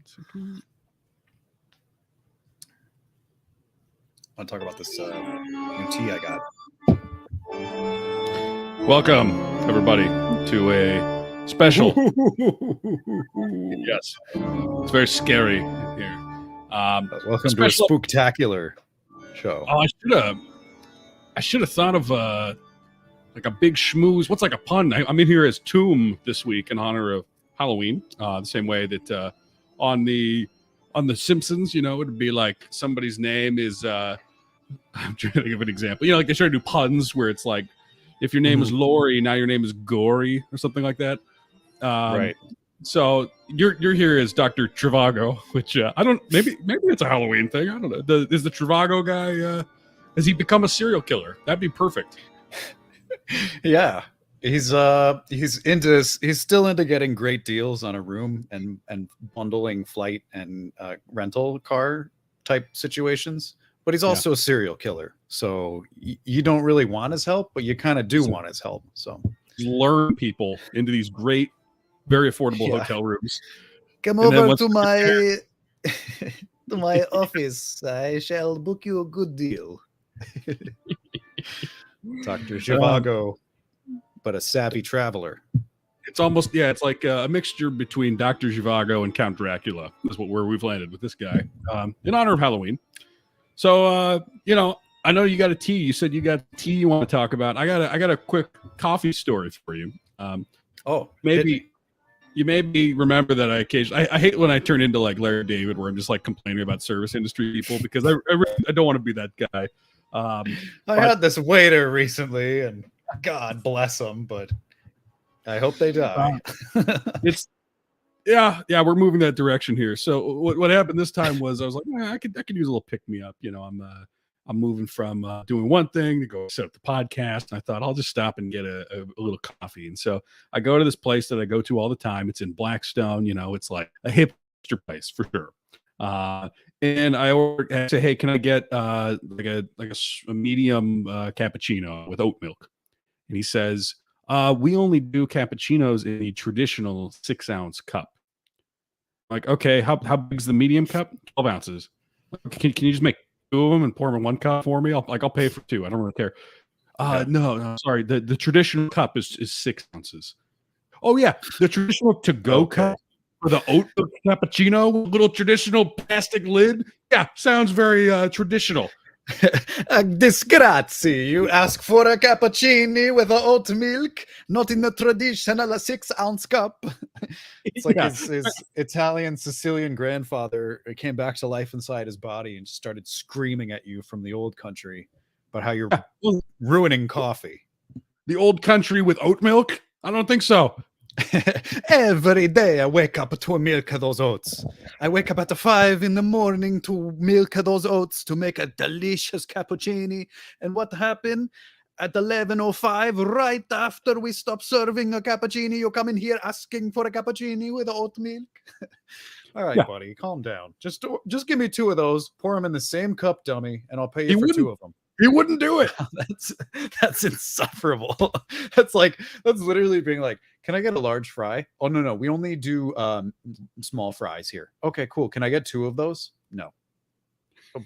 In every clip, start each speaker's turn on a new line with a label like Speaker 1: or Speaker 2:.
Speaker 1: second. I want to talk about this new tea I got.
Speaker 2: Welcome, everybody, to a special. Yes, it's very scary here.
Speaker 1: Welcome to a spooktacular show.
Speaker 2: Oh, I should have thought of like a big schmooze. What's like a pun? I'm in here as Tomb this week in honor of Halloween. The same way that on the Simpsons, it would be like somebody's name is. I'm trying to think of an example. Like they try to do puns where it's like, if your name is Lori, now your name is Gory or something like that.
Speaker 1: Right.
Speaker 2: So you're here as Dr. Trivago, which I don't. Maybe it's a Halloween thing. I don't know. Is the Trivago guy? Has he become a serial killer? That'd be perfect.
Speaker 1: Yeah, he's still into getting great deals on a room and bundling flight and rental car type situations. But he's also a serial killer, so you don't really want his help, but you kind of do want his help. So
Speaker 2: lure people into these great, very affordable hotel rooms.
Speaker 3: Come over to my to my office. I shall book you a good deal.
Speaker 1: Dr. Zhivago, but a savvy traveler.
Speaker 2: It's almost it's like a mixture between Dr. Zhivago and Count Dracula is where we've landed with this guy in honor of Halloween. So, I know you got a tea. You said you got tea you want to talk about. I got a quick coffee story for you. Maybe you remember that I occasionally, I hate when I turn into like Larry David, where I'm just like complaining about service industry people because I don't want to be that guy.
Speaker 1: I had this waiter recently, and God bless them, but I hope they die.
Speaker 2: We're moving that direction here. So what happened this time was I was like, I could use a little pick me up. I'm moving from doing one thing to go set up the podcast. And I thought I'll just stop and get a little coffee. And so I go to this place that I go to all the time. It's in Blackstone. It's like a hipster place for sure. And I say, hey, can I get like a medium cappuccino with oat milk? And he says, we only do cappuccinos in the traditional 6-ounce cup. Like, okay, how big's the medium cup? 12 ounces. Can you just make 2 of them and pour them in 1 cup for me? I'll pay for 2. I don't really care. No, sorry. The traditional cup is 6 ounces. Oh yeah, the traditional to-go cup for the oat milk cappuccino, little traditional plastic lid. Yeah, sounds very traditional.
Speaker 3: Disgrazie, you ask for a cappuccino with oat milk, not in the traditional 6-ounce cup.
Speaker 1: It's like his Italian Sicilian grandfather came back to life inside his body and started screaming at you from the old country about how you're ruining coffee.
Speaker 2: The old country with oat milk? I don't think so.
Speaker 3: Every day I wake up to milk those oats. I wake up at 5 in the morning to milk those oats to make a delicious cappuccino. And what happened? At 11:05, right after we stop serving a cappuccino, you come in here asking for a cappuccino with oat milk.
Speaker 1: All right, buddy, calm down. Just give me 2 of those. Pour them in the same cup, dummy, and I'll pay you for 2 of them.
Speaker 2: He wouldn't do it.
Speaker 1: That's insufferable. That's literally being like, can I get a large fry? Oh, no. We only do small fries here. Okay, cool. Can I get 2 of those? No.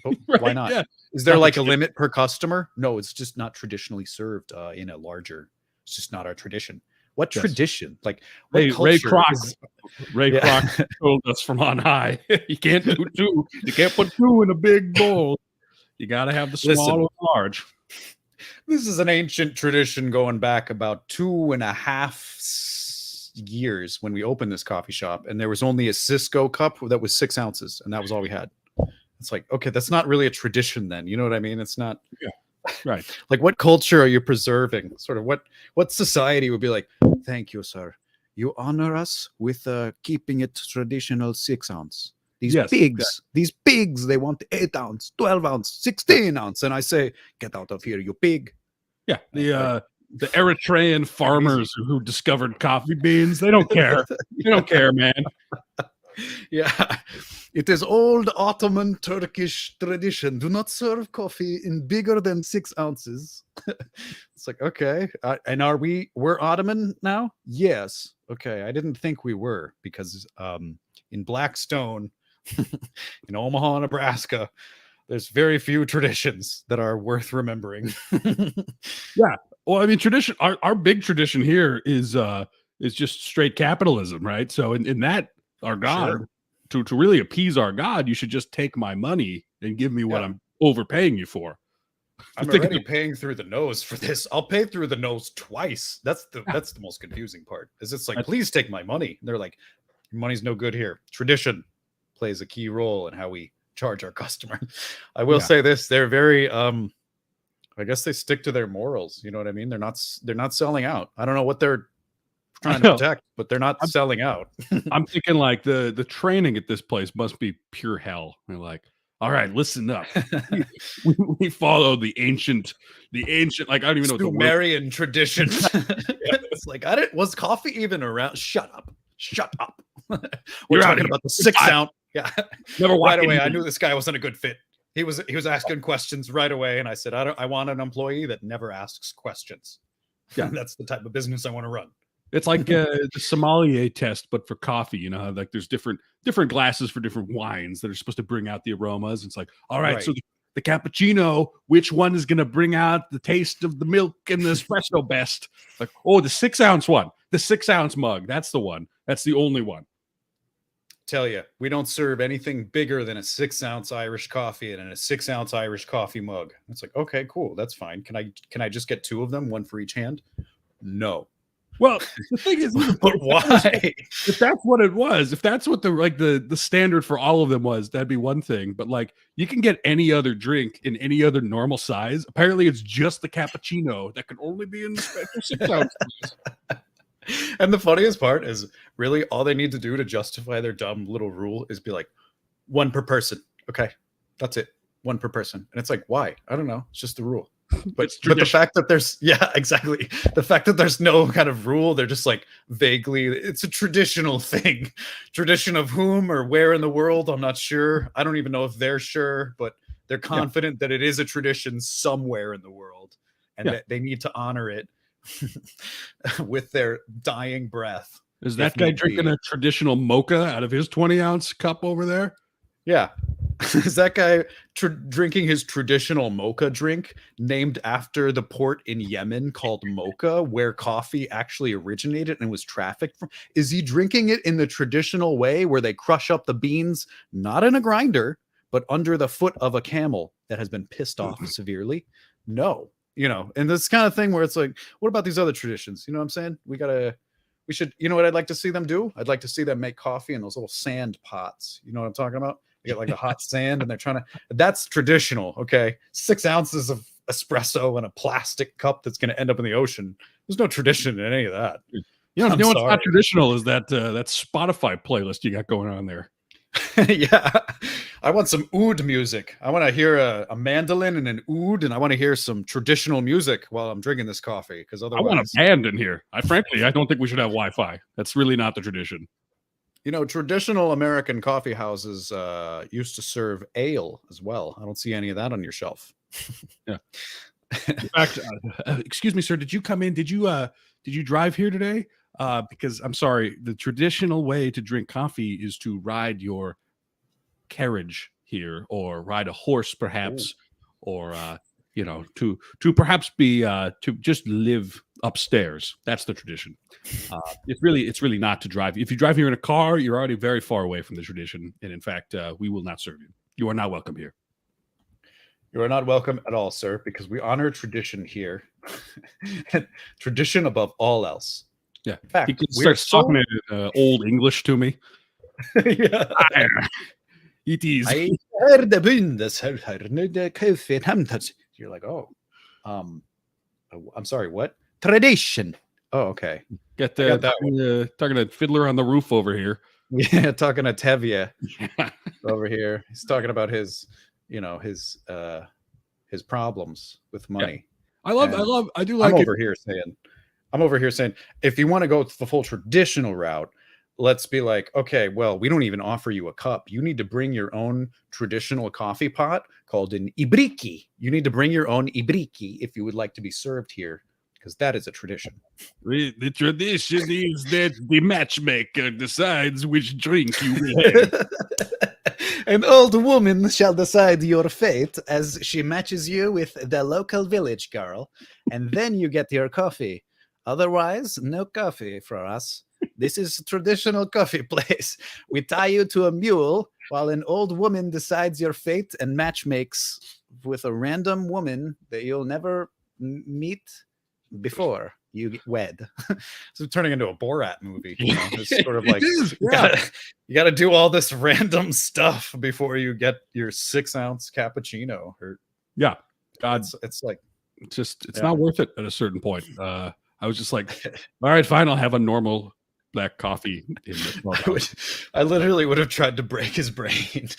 Speaker 1: But why not? Yeah. Is there like a limit per customer? No, it's just not traditionally served in a larger. It's just not our tradition. What tradition? Like
Speaker 2: Ray Kroc. Ray Kroc told us from on high. You can't do 2. You can't put 2 in a big bowl. You got to have the small or large.
Speaker 1: This is an ancient tradition going back about 2.5 years when we opened this coffee shop, and there was only a Cisco cup that was 6 ounces, and that was all we had. It's like, okay, that's not really a tradition then. You know what I mean? It's not.
Speaker 2: Yeah. Right.
Speaker 1: Like, what culture are you preserving? Sort of what society would be like, thank you, sir. You honor us with keeping it traditional 6 ounce. These pigs, they want 8 ounce, 12 ounce, 16 ounce. And I say, get out of here, you pig.
Speaker 2: Yeah. The Eritrean farmers who discovered coffee beans, they don't care. They don't care, man.
Speaker 3: Yeah. It is old Ottoman Turkish tradition. Do not serve coffee in bigger than 6 ounces.
Speaker 1: It's like, okay. And we're Ottoman now? Yes. Okay. I didn't think we were because in Blackstone, in Omaha, Nebraska, there's very few traditions that are worth remembering.
Speaker 2: Yeah. Well, I mean, tradition. Our big tradition here is just straight capitalism, right? So in that, our God,
Speaker 1: Sure.
Speaker 2: to really appease our God, you should just take my money and give me what
Speaker 1: Yeah.
Speaker 2: I'm overpaying you for.
Speaker 1: I'm
Speaker 2: Think of
Speaker 1: already paying through the nose for this. I'll pay through the nose twice. That's the
Speaker 2: Yeah.
Speaker 1: that's the most confusing part. Is it's like,
Speaker 2: That's-
Speaker 1: please take my money. And they're like, your money's no good here. Tradition plays a key role in how we charge our customer. I will
Speaker 2: Yeah.
Speaker 1: say this: they're very I guess they stick to their morals. You know what I mean? They're not selling out. I don't know what they're trying to
Speaker 2: know.
Speaker 1: protect, but they're not selling out.
Speaker 2: I'm thinking like the training at this place must be pure hell. They're like, all right, listen up. We follow the ancient, like I don't even know what the word.
Speaker 1: Sumerian tradition. It's like was coffee even around? Shut up. We're
Speaker 2: You're out
Speaker 1: talking
Speaker 2: here.
Speaker 1: about the 6
Speaker 2: Goodbye.
Speaker 1: ounce. Yeah.
Speaker 2: Never walk
Speaker 1: Right away,
Speaker 2: in
Speaker 1: I
Speaker 2: here.
Speaker 1: knew this guy wasn't a good fit. He was asking questions right away, and I said, I want an employee that never asks questions.
Speaker 2: Yeah.
Speaker 1: That's the type of business I want to run.
Speaker 2: It's like the sommelier test, but for coffee. You know, how, like there's different glasses for different wines that are supposed to bring out the aromas. It's like, all right, so
Speaker 1: Right.
Speaker 2: the cappuccino, which one is going to bring out the taste of the milk and the espresso best? Like, oh, the 6 ounce one, the 6 ounce mug. That's the one. That's the only one.
Speaker 1: Tell you, we don't serve anything bigger than a 6 ounce Irish coffee and in a 6 ounce Irish coffee mug. It's like, okay, cool, that's fine. Can I just get 2 of them, one for each hand? No.
Speaker 2: Well, the thing is,
Speaker 1: But why?
Speaker 2: if that's what it was, if that's what the standard for all of them was, that'd be one thing. But like, you can get any other drink in any other normal size. Apparently, it's just the cappuccino that can only be in the special 6 ounce.
Speaker 1: And the funniest part is really all they need to do to justify their dumb little rule is be like, 1 per person. Okay, that's it. 1 per person. And it's like, why? I don't know. It's just the rule. But the fact that exactly. The fact that there's no kind of rule, they're just like vaguely, it's a traditional thing. Tradition of whom or where in the world, I'm not sure. I don't even know if they're sure, but they're confident that it is a tradition somewhere in the world and that they need to honor it with their dying breath.
Speaker 2: Is that guy drinking a traditional mocha out of his 20 ounce cup over there?
Speaker 1: Yeah. Is that guy drinking his traditional mocha drink named after the port in Yemen called Mocha, where coffee actually originated and was trafficked from? Is he drinking it in the traditional way where they crush up the beans, not in a grinder, but under the foot of a camel that has been pissed off severely? No. You know, and this kind of thing where it's like, what about these other traditions? You know what I'm saying? We should, you know what I'd like to see them do? I'd like to see them make coffee in those little sand pots. You know what I'm talking about? They get like the hot sand and they're trying to, that's traditional. Okay. 6 ounces of espresso in a plastic cup that's going to end up in the ocean. There's no tradition in any of that.
Speaker 2: You know what's not traditional is that Spotify playlist you got going on there.
Speaker 1: Yeah. I want some oud music. I want to hear a mandolin and an oud, and I want to hear some traditional music while I'm drinking this coffee. Because otherwise,
Speaker 2: I want a band in here. Frankly, I don't think we should have Wi-Fi. That's really not the tradition.
Speaker 1: You know, traditional American coffee houses used to serve ale as well. I don't see any of that on your shelf.
Speaker 2: Yeah. In fact, excuse me, sir. Did you come in? Did you drive here today? Because I'm sorry, the traditional way to drink coffee is to ride your carriage here, or ride a horse, perhaps, or to perhaps be to just live upstairs. That's the tradition. It's really not to drive. If you drive here in a car, you're already very far away from the tradition, and in fact, we will not serve you. You are not welcome here.
Speaker 1: You are not welcome at all, sir, because we honor tradition here. Tradition above all else.
Speaker 2: Yeah.
Speaker 1: In fact,
Speaker 2: he starts talking in old English to me.
Speaker 1: Yeah.
Speaker 2: It is.
Speaker 1: I heard the You're like, oh, I'm sorry, what? Tradition. Oh, okay.
Speaker 2: Get talking to Fiddler on the Roof over here.
Speaker 1: Yeah, talking to Tevye over here. He's talking about his problems with money.
Speaker 2: Yeah. I do
Speaker 1: I'm
Speaker 2: like
Speaker 1: over here saying, if you want to go the full traditional route, let's be like, okay, well, we don't even offer you a cup. You need to bring your own traditional coffee pot called an ibriki. You need to bring your own ibriki if you would like to be served here because that is a tradition.
Speaker 2: The tradition is that the matchmaker decides which drink you will have.
Speaker 3: An old woman shall decide your fate as she matches you with the local village girl, and then you get your coffee. Otherwise, no coffee for us. This is a traditional coffee place. We tie you to a mule while an old woman decides your fate and matchmakes with a random woman that you'll never meet before you get wed.
Speaker 1: So turning into a Borat movie. You know? It's sort of like
Speaker 2: It is,
Speaker 1: you gotta do all this random stuff before you get your 6-ounce cappuccino. Or
Speaker 2: Yeah. God,
Speaker 1: it's like
Speaker 2: it's not worth it at a certain point. I was just like, all right, fine, I'll have a normal black coffee in the clubhouse.
Speaker 1: I literally would have tried to break his brain.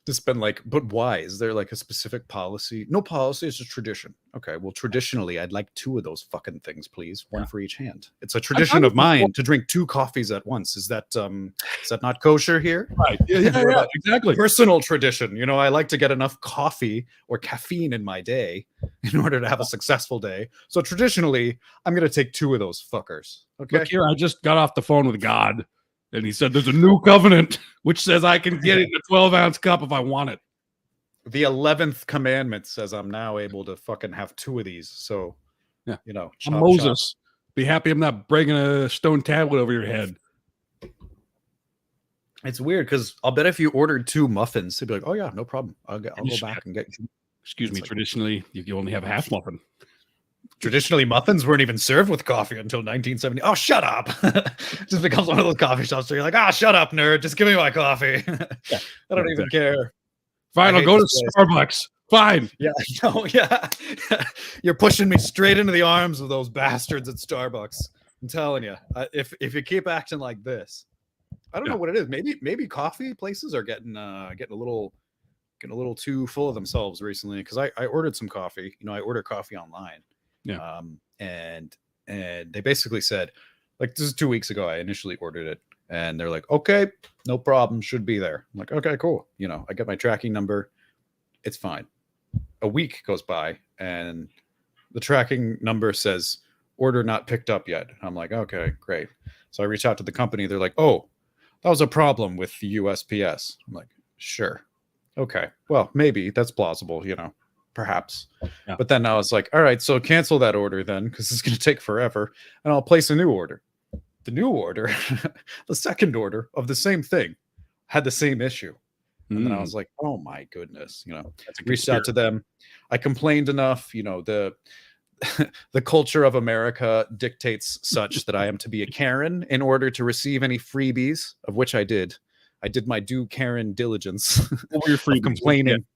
Speaker 1: Just been like, but why? Is there like a specific policy? No policy, it's just tradition. Okay, well, traditionally, I'd like 2 of those fucking things, please. One for each hand. It's a tradition of mine to drink 2 coffees at once. Is that not kosher here?
Speaker 2: Right. Yeah, exactly.
Speaker 1: Personal tradition. You know, I like to get enough coffee or caffeine in my day in order to have a successful day. So traditionally, I'm going to take 2 of those fuckers. Okay.
Speaker 2: Look here, I just got off the phone with God, and he said there's a new covenant which says I can get it in a 12-ounce cup if I want it.
Speaker 1: The 11th commandment says I'm now able to fucking have 2 of these. So,
Speaker 2: yeah,
Speaker 1: you know,
Speaker 2: I'm Moses. Be happy I'm not breaking a stone tablet over your head.
Speaker 1: It's weird because I'll bet if you ordered 2 muffins, they'd be like, "Oh yeah, no problem. I'll go back and get."
Speaker 2: Excuse me. Traditionally, you only have half muffin.
Speaker 1: Traditionally, muffins weren't even served with coffee until 1970. Oh, shut up! Just becomes one of those coffee shops where you're like, "Ah, shut up, nerd. Just give me my coffee. I don't even care."
Speaker 2: Fine, I'll go to Starbucks. Fine.
Speaker 1: Yeah, no, yeah. You're pushing me straight into the arms of those bastards at Starbucks. I'm telling you, if you keep acting like this, I don't know what it is. Maybe coffee places are getting a little too full of themselves recently. Because I ordered some coffee. You know, I order coffee online.
Speaker 2: Yeah.
Speaker 1: And they basically said, like, this is 2 weeks ago. I initially ordered it, and they're like, "Okay, no problem, should be there." I'm like, "Okay, cool." You know, I get my tracking number. It's fine. A week goes by, and the tracking number says order not picked up yet. I'm like, "Okay, great." So I reach out to the company. They're like, "Oh, that was a problem with the USPS." I'm like, "Sure. Okay. Well, maybe that's plausible, you know, perhaps."
Speaker 2: Yeah.
Speaker 1: But then I was like, "All right, so cancel that order then, because it's going to take forever, and I'll place a new order." The new order, the second order of the same thing, had the same issue. And then I was like, "Oh my goodness," you know. Reached out to them. I complained enough, you know, the culture of America dictates such that I am to be a Karen in order to receive any freebies, of which I did. I did my due Karen diligence.
Speaker 2: What were your freebies?
Speaker 1: Complaining.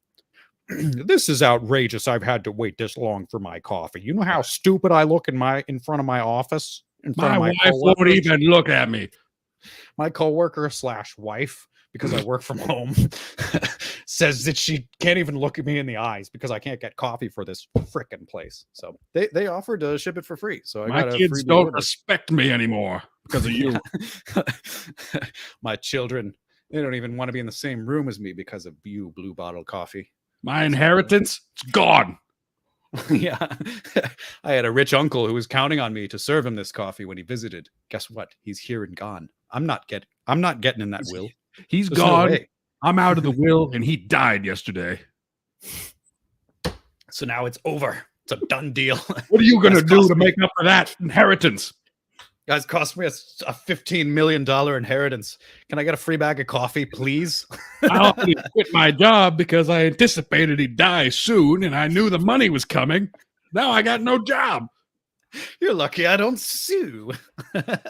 Speaker 1: "This is outrageous. I've had to wait this long for my coffee. You know how stupid I look in front of my office?
Speaker 2: My wife won't even look at me.
Speaker 1: My coworker / wife, because I work from home, says that she can't even look at me in the eyes because I can't get coffee for this frickin' place." So they offered to ship it for free. So
Speaker 2: my kids don't respect me anymore because of you.
Speaker 1: My children, they don't even want to be in the same room as me because of you, Blue Bottle Coffee.
Speaker 2: My inheritance, it's gone.
Speaker 1: Yeah. I had a rich uncle who was counting on me to serve him this coffee when he visited. Guess what? He's here and gone. I'm not getting in that will.
Speaker 2: He's
Speaker 1: There's
Speaker 2: gone.
Speaker 1: No way.
Speaker 2: I'm out of the will, and he died yesterday.
Speaker 1: So now it's over. It's a done deal.
Speaker 2: What are you going to do to make up for that inheritance?
Speaker 1: Guys, cost me a $15 million inheritance. Can I get a free bag of coffee, please?
Speaker 2: I already quit my job because I anticipated he'd die soon, and I knew the money was coming. Now I got no job.
Speaker 1: You're lucky I don't sue. They're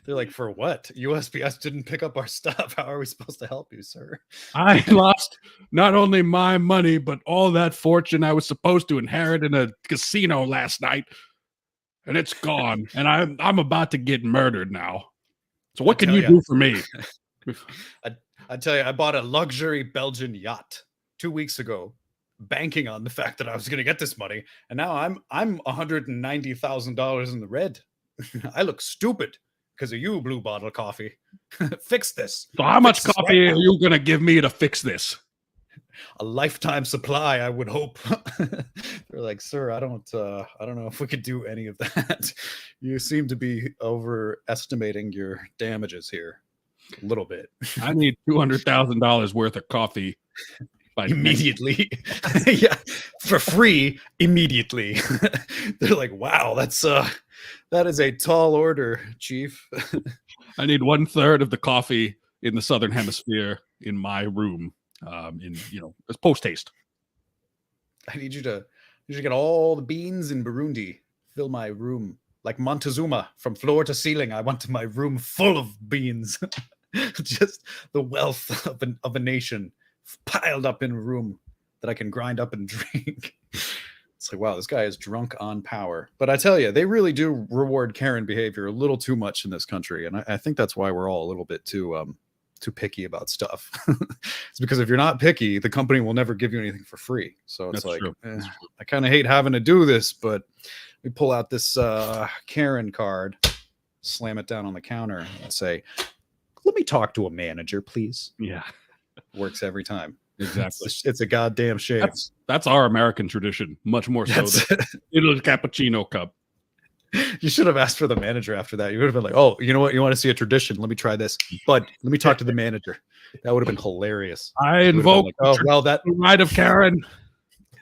Speaker 1: like, "For what? USPS didn't pick up our stuff. How are we supposed to help you, sir?"
Speaker 2: I lost not only my money, but all that fortune I was supposed to inherit in a casino last night. And it's gone. And I'm about to get murdered now. So what can you do for me?
Speaker 1: I tell you, I bought a luxury Belgian yacht 2 weeks ago, banking on the fact that I was going to get this money, and now I'm $190,000 in the red. I look stupid because of you, Blue Bottle Coffee. Fix this.
Speaker 2: So how much coffee are you going to give me to fix this?
Speaker 1: a lifetime supply, I would hope. They're like, sir, I don't know if we could do any of that. You seem to be overestimating your damages here a little bit.
Speaker 2: I need $200,000 worth of coffee by
Speaker 1: Immediately. Yeah, for free immediately. They're like, wow, that is a tall order, chief.
Speaker 2: I need 1/3 of the coffee in the southern hemisphere in my room. It's post haste.
Speaker 1: I need you to get all the beans in Burundi. Fill my room like Montezuma from floor to ceiling. I want my room full of beans. Just the wealth of a nation piled up in a room that I can grind up and drink. It's like, wow, this guy is drunk on power. But I tell you, they really do reward Karen behavior a little too much in this country, and I think that's why we're all a little bit too picky about stuff. It's because if you're not picky, the company will never give you anything for free. So it's like, I kind of hate having to do this, but we pull out this Karen card, slam it down on the counter, and say, "Let me talk to a manager, please."
Speaker 2: Yeah,
Speaker 1: works every time.
Speaker 2: Exactly.
Speaker 1: It's a goddamn shame.
Speaker 2: That's our American tradition, much more so than little cappuccino cup.
Speaker 1: You should have asked for the manager after that. You would have been like, "Oh, you know what? You want to see a tradition? Let me try this, but let me talk to the manager." That would have been hilarious.
Speaker 2: I invoke
Speaker 1: the
Speaker 2: right of Karen.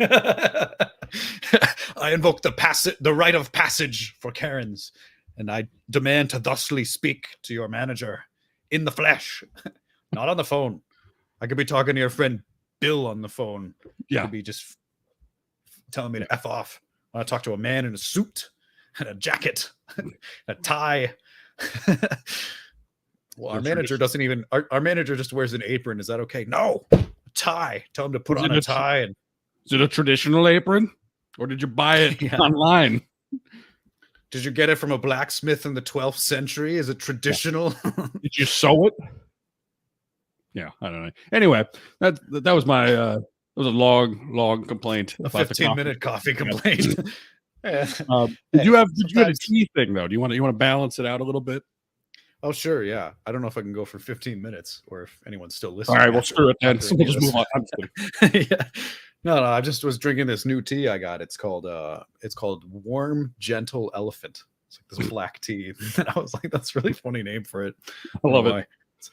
Speaker 1: I invoke the right of passage for Karens, and I demand to thusly speak to your manager in the flesh, not on the phone. I could be talking to your friend Bill on the phone.
Speaker 2: Yeah,
Speaker 1: you could be just telling me to F off. I want to talk to a man in a suit and a jacket, a tie. Well, our manager doesn't even. Our manager just wears an apron. Is that okay? No, a tie. Tell him to put on a tie. And
Speaker 2: is it a traditional apron, or did you buy it online?
Speaker 1: Did you get it from a blacksmith in the 12th century? Is it traditional?
Speaker 2: Did you sew it? Yeah, I don't know. Anyway, that was my that was a long complaint.
Speaker 1: A 15-minute coffee complaint.
Speaker 2: Did you have a tea thing though? Do you want to balance it out a little bit?
Speaker 1: Oh sure, yeah. I don't know if I can go for 15 minutes or if anyone's still listening.
Speaker 2: All right, well screw it then. So we'll just move on.
Speaker 1: Yeah. No, I just was drinking this new tea I got. It's called Warm Gentle Elephant. It's like this black tea. And I was like, that's a really funny name for it.
Speaker 2: I love it.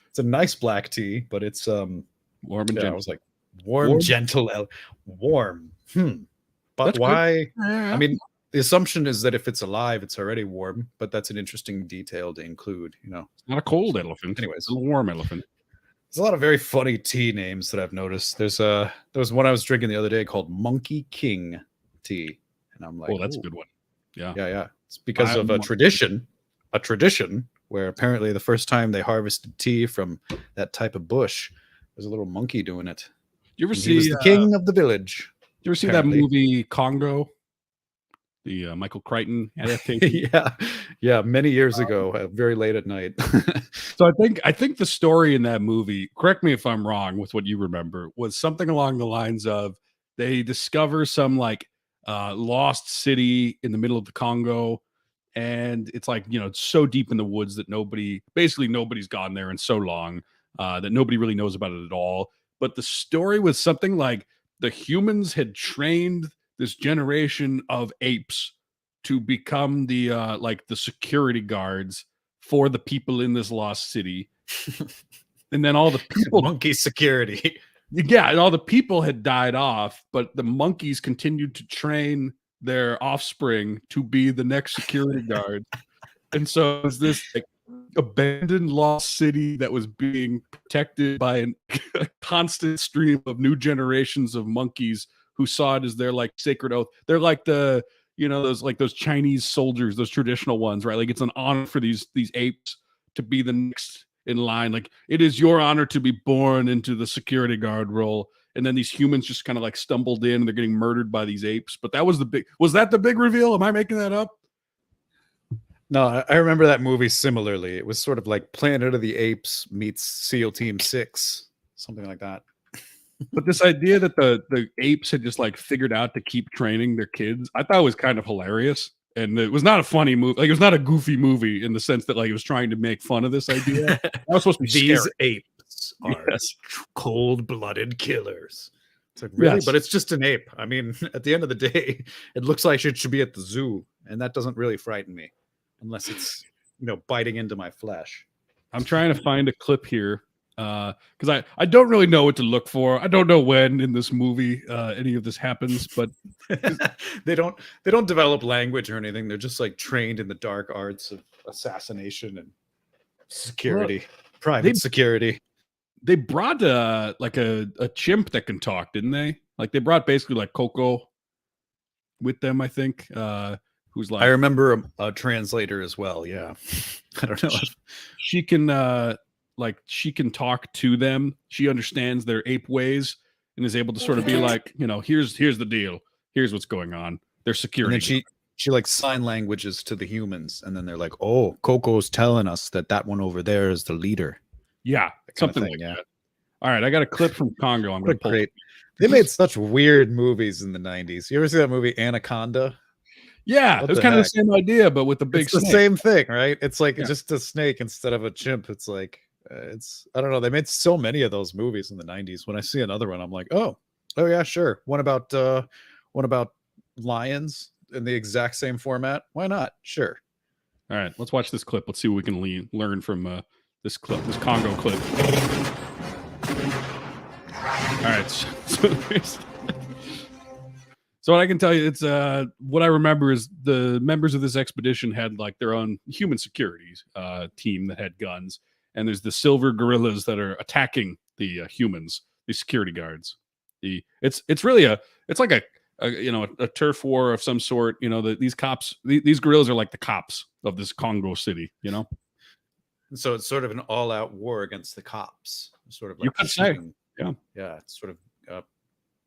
Speaker 1: It's a nice black tea, but it's
Speaker 2: warm and gentle.
Speaker 1: I was like, warm? Gentle, warm. But
Speaker 2: that's
Speaker 1: why?
Speaker 2: Good.
Speaker 1: I mean, the assumption is that if it's alive, it's already warm, but that's an interesting detail to include, you know.
Speaker 2: It's not a cold elephant.
Speaker 1: Anyways,
Speaker 2: it's a warm elephant.
Speaker 1: There's a lot of very funny tea names that I've noticed. There was one I was drinking the other day called Monkey King tea. And I'm like,
Speaker 2: oh, that's a good one. Yeah.
Speaker 1: Yeah. It's because of a tradition where apparently the first time they harvested tea from that type of bush, there's a little monkey doing it.
Speaker 2: You ever see
Speaker 1: he was the king of the village?
Speaker 2: You ever see that movie Congo? The Michael Crichton adaptation.
Speaker 1: yeah, many years ago, very late at night.
Speaker 2: So I think the story in that movie, correct me if I'm wrong with what you remember, was something along the lines of they discover some like lost city in the middle of the Congo, and it's like, you know, it's so deep in the woods that nobody's gone there in so long that nobody really knows about it at all. But the story was something like the humans had trained this generation of apes to become the security guards for the people in this lost city. And then all the people
Speaker 1: monkey security.
Speaker 2: Yeah, and all the people had died off, but the monkeys continued to train their offspring to be the next security guard. And so it was this like abandoned lost city that was being protected by a constant stream of new generations of monkeys who saw it as their like sacred oath. They're like the, you know, those Chinese soldiers, those traditional ones, right? Like it's an honor for these apes to be the next in line. Like it is your honor to be born into the security guard role. And then these humans just kind of like stumbled in and they're getting murdered by these apes. But that was that the big reveal? Am I making that up?
Speaker 1: No, I remember that movie similarly. It was sort of like Planet of the Apes meets SEAL Team 6, something like that.
Speaker 2: But this idea that the apes had just like figured out to keep training their kids, I thought was kind of hilarious. And it was not a funny movie. Like it was not a goofy movie in the sense that like it was trying to make fun of this idea. That was supposed to be
Speaker 1: These
Speaker 2: scary.
Speaker 1: apes are cold-blooded killers. It's like, really?
Speaker 2: Yes.
Speaker 1: But it's just an ape. I mean, at the end of the day, it looks like it should be at the zoo, and that doesn't really frighten me, unless it's biting into my flesh.
Speaker 2: I'm trying to find a clip here because I don't really know what to look for. I don't know when in this movie any of this happens, but
Speaker 1: they don't develop language or anything. They're just like trained in the dark arts of assassination and security, private security.
Speaker 2: They brought like a chimp that can talk, didn't they? Like they brought basically like Coco with them, I think. Who's like,
Speaker 1: I remember a translator as well. Yeah, I don't know.
Speaker 2: She can she can talk to them. She understands their ape ways and is able to sort of be like, here's the deal. Here's what's going on. Their security.
Speaker 1: And then she like sign languages to the humans, and then they're like, "Oh, Coco's telling us that one over there is the leader."
Speaker 2: Yeah, something like that. All right, I got a clip from Congo. I'm going to pull.
Speaker 1: They made such weird movies in the 90s. You ever see that movie Anaconda?
Speaker 2: Yeah, it was kind of the same idea, but with the big snake.
Speaker 1: It's the same thing, right? It's like just a snake instead of a chimp. It's like I don't know. They made so many of those movies in the 90s. When I see another one, I'm like, oh yeah, sure. One about lions in the exact same format. Why not? Sure.
Speaker 2: All right, let's watch this clip. Let's see what we can learn from this clip, this Congo clip. All right, so what I can tell you, it's what I remember is the members of this expedition had like their own human security team that had guns, and there's the silver gorillas that are attacking the humans, the security guards. It's really it's like a turf war of some sort. These cops, these gorillas are like the cops of this Congo city.
Speaker 1: So it's sort of an all-out war against the cops. Sort of like
Speaker 2: you could say, yeah,
Speaker 1: it's sort of a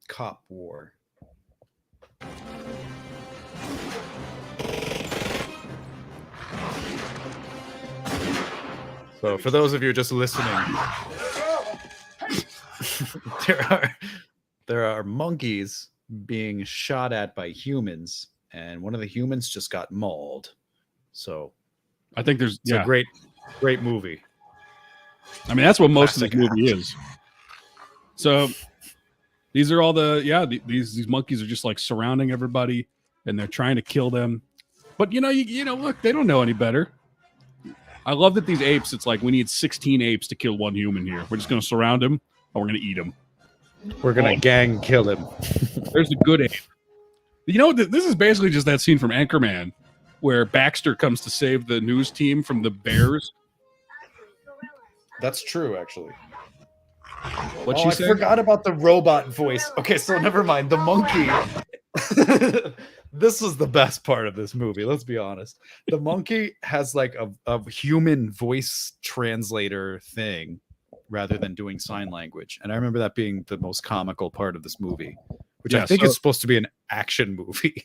Speaker 1: cop war. So for those of you just listening, there are monkeys being shot at by humans, and one of the humans just got mauled. So
Speaker 2: I think it's
Speaker 1: a great movie.
Speaker 2: I mean, that's what most of this movie is. So these are all these monkeys are just like surrounding everybody, and they're trying to kill them. But look, they don't know any better. I love that these apes, it's like we need 16 apes to kill one human here. We're just going to surround him, and we're going to eat him.
Speaker 1: We're going to gang kill him.
Speaker 2: There's a good ape. This is basically just that scene from Anchorman where Baxter comes to save the news team from the bears.
Speaker 1: That's true, actually.
Speaker 2: What'd she say?
Speaker 1: I forgot about the robot voice. Okay, so never mind. The monkey. This was the best part of this movie. Let's be honest. The monkey has like a human voice translator thing rather than doing sign language. And I remember that being the most comical part of this movie, which I think is supposed to be an action movie.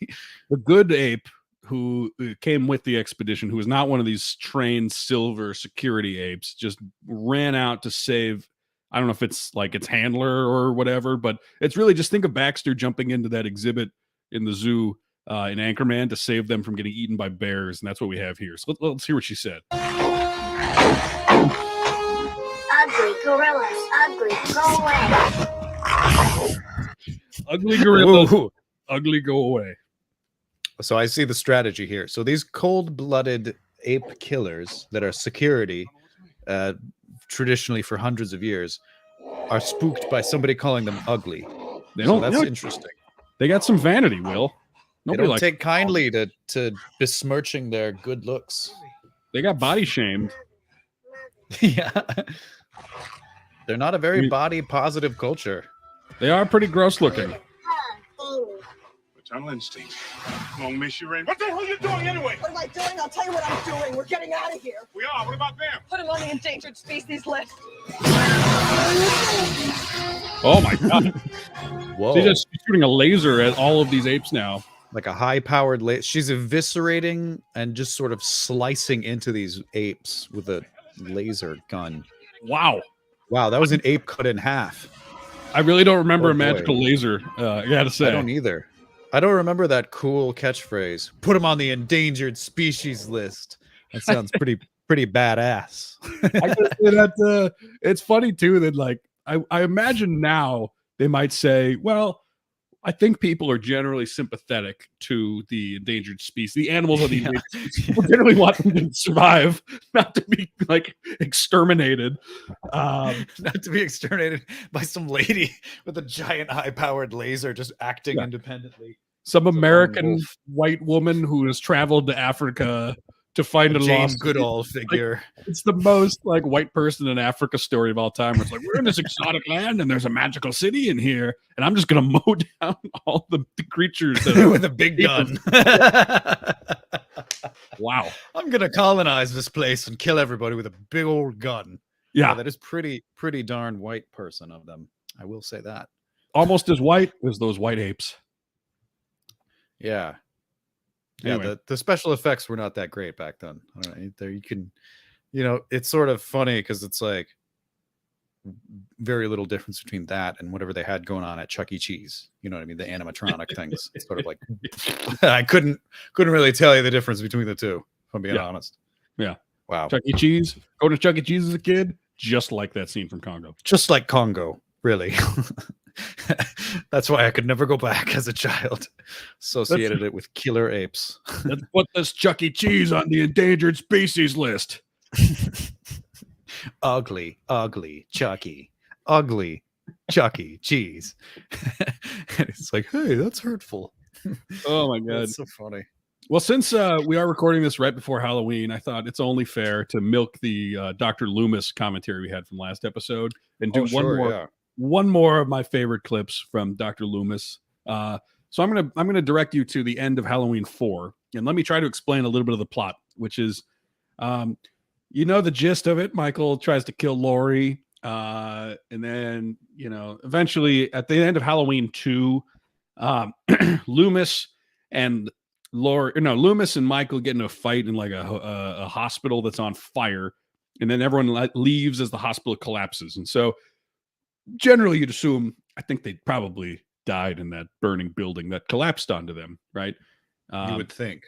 Speaker 2: The good ape who came with the expedition, who was not one of these trained silver security apes, just ran out to save, I don't know if it's like its handler or whatever, but it's really just think of Baxter jumping into that exhibit in the zoo in Anchorman to save them from getting eaten by bears, and that's what we have here. So let's hear what she said.
Speaker 4: Ugly gorillas, ugly, go away.
Speaker 2: Ugly gorillas, ugly, go away.
Speaker 1: So I see the strategy here. So these cold-blooded ape killers that are security, traditionally for hundreds of years, are spooked by somebody calling them ugly. That's interesting.
Speaker 2: They got some vanity, Will.
Speaker 1: Nobody don't take kindly to besmirching their good looks.
Speaker 2: They got body shamed.
Speaker 1: Yeah. They're not a very body positive culture.
Speaker 2: They are pretty gross looking.
Speaker 5: Maternal instinct. Come on, Miss Rain. What the hell are you doing anyway?
Speaker 6: What am I doing? I'll tell you what I'm doing. We're getting out of here.
Speaker 5: We are. What about them?
Speaker 6: Put him on the endangered species list.
Speaker 2: Oh my god.
Speaker 1: Whoa.
Speaker 2: She's just shooting a laser at all of these apes now.
Speaker 1: Like a high-powered laser. She's eviscerating and just sort of slicing into these apes with a laser gun.
Speaker 2: Wow,
Speaker 1: that was an ape cut in half.
Speaker 2: I really don't remember a magical laser. I gotta say,
Speaker 1: I don't either. I don't remember that cool catchphrase. Put him on the endangered species list. That sounds pretty badass.
Speaker 2: I gotta say that it's funny too that like I imagine now they might say, well, I think people are generally sympathetic to the endangered species. The animals of the
Speaker 1: Yeah.
Speaker 2: endangered species. People generally want them to survive, not to be like exterminated.
Speaker 1: Not to be exterminated by some lady with a giant high-powered laser just acting
Speaker 2: Yeah.
Speaker 1: independently.
Speaker 2: Some
Speaker 1: It's a lone
Speaker 2: American
Speaker 1: wolf.
Speaker 2: white woman who has traveled to Africa to find a
Speaker 1: Jane
Speaker 2: lost.
Speaker 1: Goodall figure.
Speaker 2: It's the most like white person in Africa story of all time. Where it's like we're in this exotic land and there's a magical city in here, and I'm just gonna mow down all the creatures that are
Speaker 1: With a big gun.
Speaker 2: wow.
Speaker 1: I'm gonna colonize this place and kill everybody with a big old gun.
Speaker 2: Yeah,
Speaker 1: That is pretty darn white person of them. I will say that.
Speaker 2: almost as white as those white apes.
Speaker 1: Yeah. Yeah,
Speaker 2: Anyway.
Speaker 1: the special effects were not that great back then. I don't know, there you can, it's sort of funny because it's like very little difference between that and whatever they had going on at Chuck E. Cheese. You know what I mean? The animatronic things. It's sort of like I couldn't really tell you the difference between the two, if I'm being honest.
Speaker 2: Yeah.
Speaker 1: Wow.
Speaker 2: Chuck E. Cheese. Going to Chuck E. Cheese as a kid, just like that scene from Congo.
Speaker 1: Just like Congo, really. That's why I could never go back as a child. Associated it with killer apes.
Speaker 2: Let's put this Chuck E. Cheese on the endangered species list.
Speaker 1: Ugly Chucky. Ugly Chucky Cheese. And it's like, hey, that's hurtful.
Speaker 2: Oh my god.
Speaker 1: That's so funny.
Speaker 2: Well, since we are recording this right before Halloween, I thought it's only fair to milk the Dr. Loomis commentary we had from last episode and do one more of my favorite clips from Dr. Loomis. So I'm gonna direct you to the end of Halloween 4, and let me try to explain a little bit of the plot, which is, the gist of it. Michael tries to kill Laurie, and then eventually at the end of Halloween 2, Loomis and Michael get into a fight in like a hospital that's on fire, and then everyone leaves as the hospital collapses. And so generally you'd assume, I think they probably died in that burning building that collapsed onto them, right?
Speaker 1: You would think.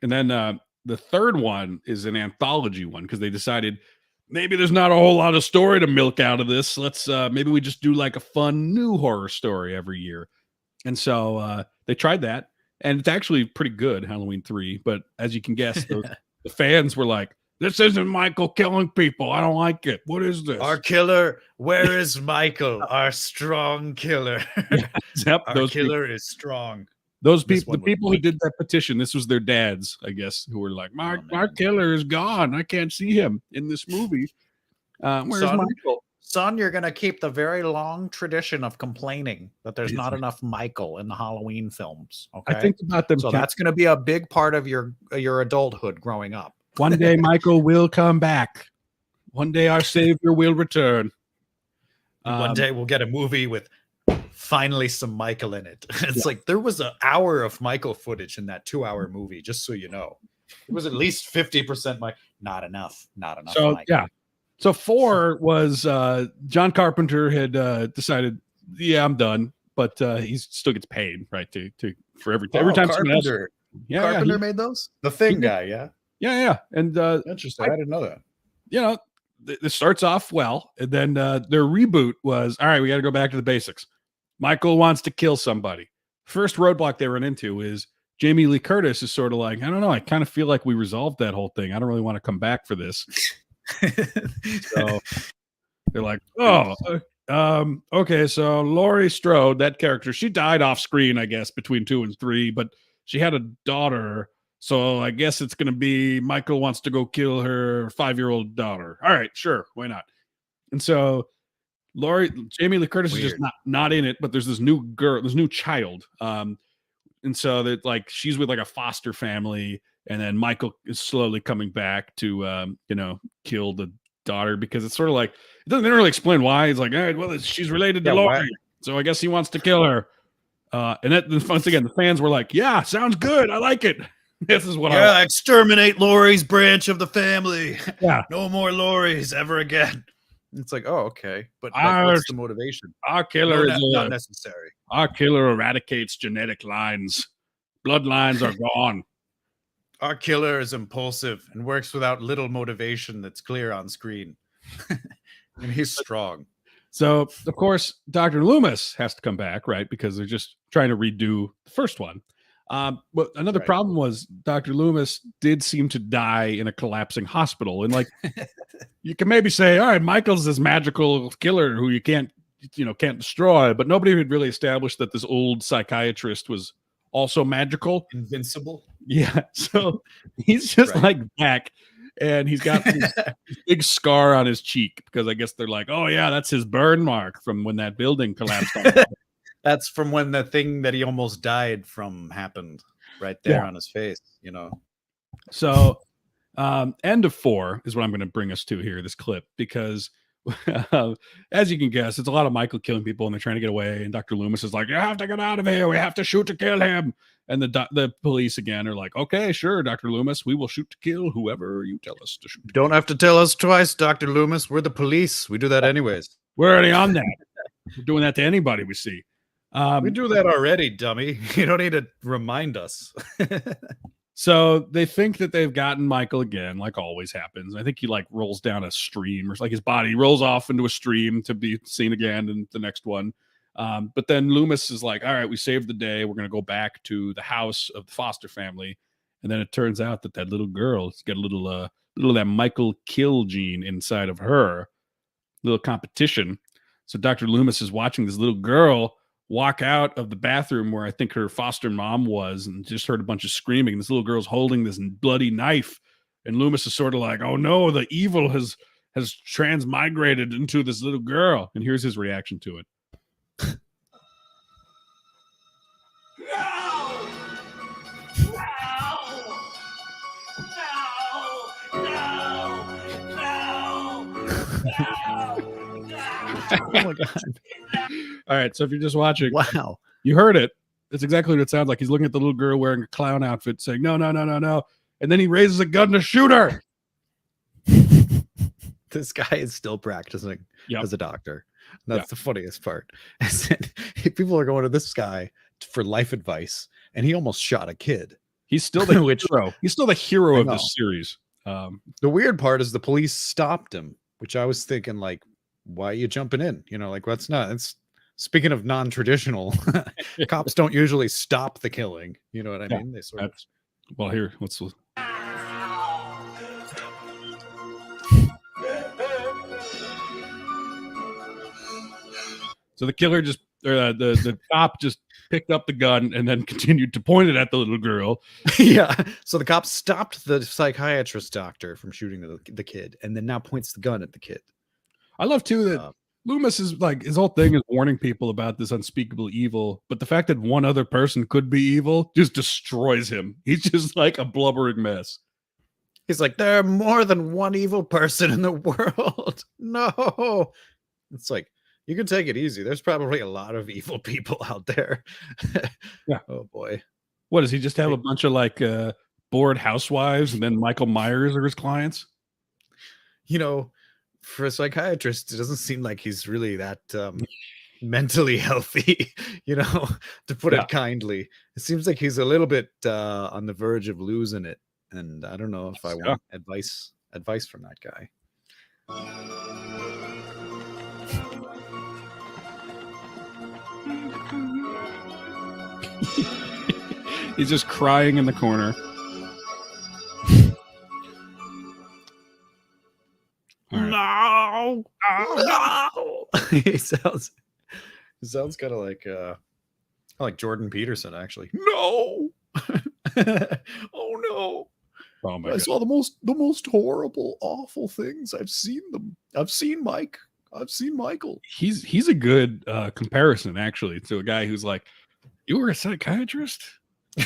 Speaker 2: And then the third one is an anthology one because they decided maybe there's not a whole lot of story to milk out of this. Let's maybe we just do like a fun new horror story every year. And so they tried that. And it's actually pretty good, Halloween 3. But as you can guess, the fans were like, this isn't Michael killing people. I don't like it. What is this?
Speaker 1: Our killer, where is Michael? Our strong killer.
Speaker 2: Yep,
Speaker 1: Our killer is strong.
Speaker 2: Those people, the people who did that petition, this was their dads, I guess, who were like, my killer is gone. I can't see him in this movie. Where's Michael?
Speaker 1: Son, you're going to keep the very long tradition of complaining that there's not enough Michael in the Halloween films. Okay.
Speaker 2: I think about them.
Speaker 1: So that's going to be a big part of your adulthood growing up.
Speaker 2: One day Michael will come back. One day our savior will return.
Speaker 1: One day we'll get a movie with finally some Michael in it. It's like there was an hour of Michael footage in that 2-hour movie, just so you know. It was at least 50% Mike. Not enough.
Speaker 2: So
Speaker 1: Michael.
Speaker 2: yeah. So 4 was John Carpenter had decided, I'm done, but he still gets paid, right? For every time someone else.
Speaker 1: Carpenter made those? The Thing guy, yeah.
Speaker 2: Yeah. And
Speaker 1: interesting. I didn't know that.
Speaker 2: This starts off well, and then their reboot was, all right, we got to go back to the basics. Michael wants to kill somebody. First roadblock they run into is Jamie Lee Curtis is sort of like, I don't know, I kind of feel like we resolved that whole thing. I don't really want to come back for this. So they're like, okay, so Laurie Strode, that character, she died off screen, I guess, between 2 and 3, but she had a daughter. So I guess it's going to be Michael wants to go kill her 5-year-old daughter. All right, sure. Why not? And so Jamie Lee Curtis is just not in it, but there's this new girl, this new child. And so that like, she's with like a foster family. And then Michael is slowly coming back to, kill the daughter because it's sort of like, they don't really explain why. It's like, all right, well, she's related to Laurie. So I guess he wants to kill her. And that, once again, the fans were like, yeah, sounds good. I like it. This is what
Speaker 1: exterminate Laurie's branch of the family.
Speaker 2: Yeah.
Speaker 1: No more Lauries ever again. It's like, oh, okay. But what's the motivation?
Speaker 2: Our killer is
Speaker 1: not necessary.
Speaker 2: Our killer eradicates genetic lines. Bloodlines are gone.
Speaker 1: Our killer is impulsive and works without little motivation that's clear on screen. And he's strong.
Speaker 2: So, of course, Dr. Loomis has to come back, right? Because they're just trying to redo the first one. But another
Speaker 1: Right.
Speaker 2: problem was Dr. Loomis did seem to die in a collapsing hospital. And like, you can maybe say, all right, Michael's this magical killer who you can't destroy, but nobody had really established that this old psychiatrist was also magical.
Speaker 1: Invincible.
Speaker 2: Yeah. So he's just
Speaker 1: Right.
Speaker 2: like back, and he's got this big scar on his cheek because I guess they're like, oh yeah, that's his burn mark from when that building collapsed on him.
Speaker 1: That's from when the thing that he almost died from happened right there
Speaker 2: Yeah.
Speaker 1: on his face, you know.
Speaker 2: So end of 4 is what I'm going to bring us to here, this clip, because as you can guess, it's a lot of Michael killing people and they're trying to get away. And Dr. Loomis is like, you have to get out of here. We have to shoot to kill him. And the police again are like, okay, sure, Dr. Loomis, we will shoot to kill whoever you tell us to shoot.
Speaker 1: Don't have to tell us twice, Dr. Loomis. We're the police. We do that anyways.
Speaker 2: We're already on that. We're doing that to anybody we see.
Speaker 1: We do that already, dummy. You don't need to remind us.
Speaker 2: So they think that they've gotten Michael again, like always happens. I think he like rolls down a stream, or like his body rolls off into a stream to be seen again in the next one. But then Loomis is like, all right, we saved the day. We're going to go back to the house of the Foster family. And then it turns out that little girl's got a little of that Michael kill gene inside of her, little competition. So Dr. Loomis is watching this little girl walk out of the bathroom where I think her foster mom was, and just heard a bunch of screaming. This little girl's holding this bloody knife, and Loomis is sort of like, oh no, the evil has transmigrated into this little girl. And here's his reaction to it.
Speaker 1: Oh my god.
Speaker 2: All right, so if you're just watching,
Speaker 1: Wow.
Speaker 2: you heard it. That's exactly what it sounds like. He's looking at the little girl wearing a clown outfit saying, no, no, no, no, no. And then he raises a gun to shoot her.
Speaker 1: This guy is still practicing
Speaker 2: Yep.
Speaker 1: as a doctor. That's the funniest part. People are going to this guy for life advice, and he almost shot a kid.
Speaker 2: He's still the
Speaker 1: Which-
Speaker 2: hero. He's still the hero
Speaker 1: I
Speaker 2: of
Speaker 1: know.
Speaker 2: this series.
Speaker 1: The weird part is the police stopped him, which I was thinking, like, why are you jumping in? You know, like, that's not, it's speaking of non-traditional, cops don't usually stop the killing. You know what I
Speaker 2: Yeah,
Speaker 1: mean? They sort of,
Speaker 2: That's well, here, let's So the killer just, or the cop just picked up the gun and then continued to point it at the little girl.
Speaker 1: yeah. So the cops stopped the psychiatrist doctor from shooting the kid, and then now points the gun at the kid.
Speaker 2: I love too that
Speaker 1: Uh,
Speaker 2: Loomis is like, his whole thing is warning people about this unspeakable evil, but the fact that one other person could be evil just destroys him. He's just like a blubbering mess.
Speaker 1: He's like, there are more than one evil person in the world. No. It's like, you can take it easy. There's probably a lot of evil people out there.
Speaker 2: Yeah.
Speaker 1: Oh boy.
Speaker 2: What does he just have a bunch of like bored housewives and then Michael Myers are his clients?
Speaker 1: You know, for a psychiatrist, it doesn't seem like he's really that mentally healthy, you know, to put
Speaker 2: Yeah.
Speaker 1: it kindly. It seems like he's a little bit on the verge of losing it. And I don't know if I
Speaker 2: Yeah.
Speaker 1: want advice from that guy.
Speaker 2: He's just crying in the corner. All right.
Speaker 1: No. He sounds kind of like Jordan Peterson, actually. No. Oh no.
Speaker 2: Oh my
Speaker 1: I
Speaker 2: god.
Speaker 1: saw the most horrible, awful things. I've seen them. I've seen Mike. I've seen Michael.
Speaker 2: He's a good comparison actually to a guy who's like, you were a psychiatrist?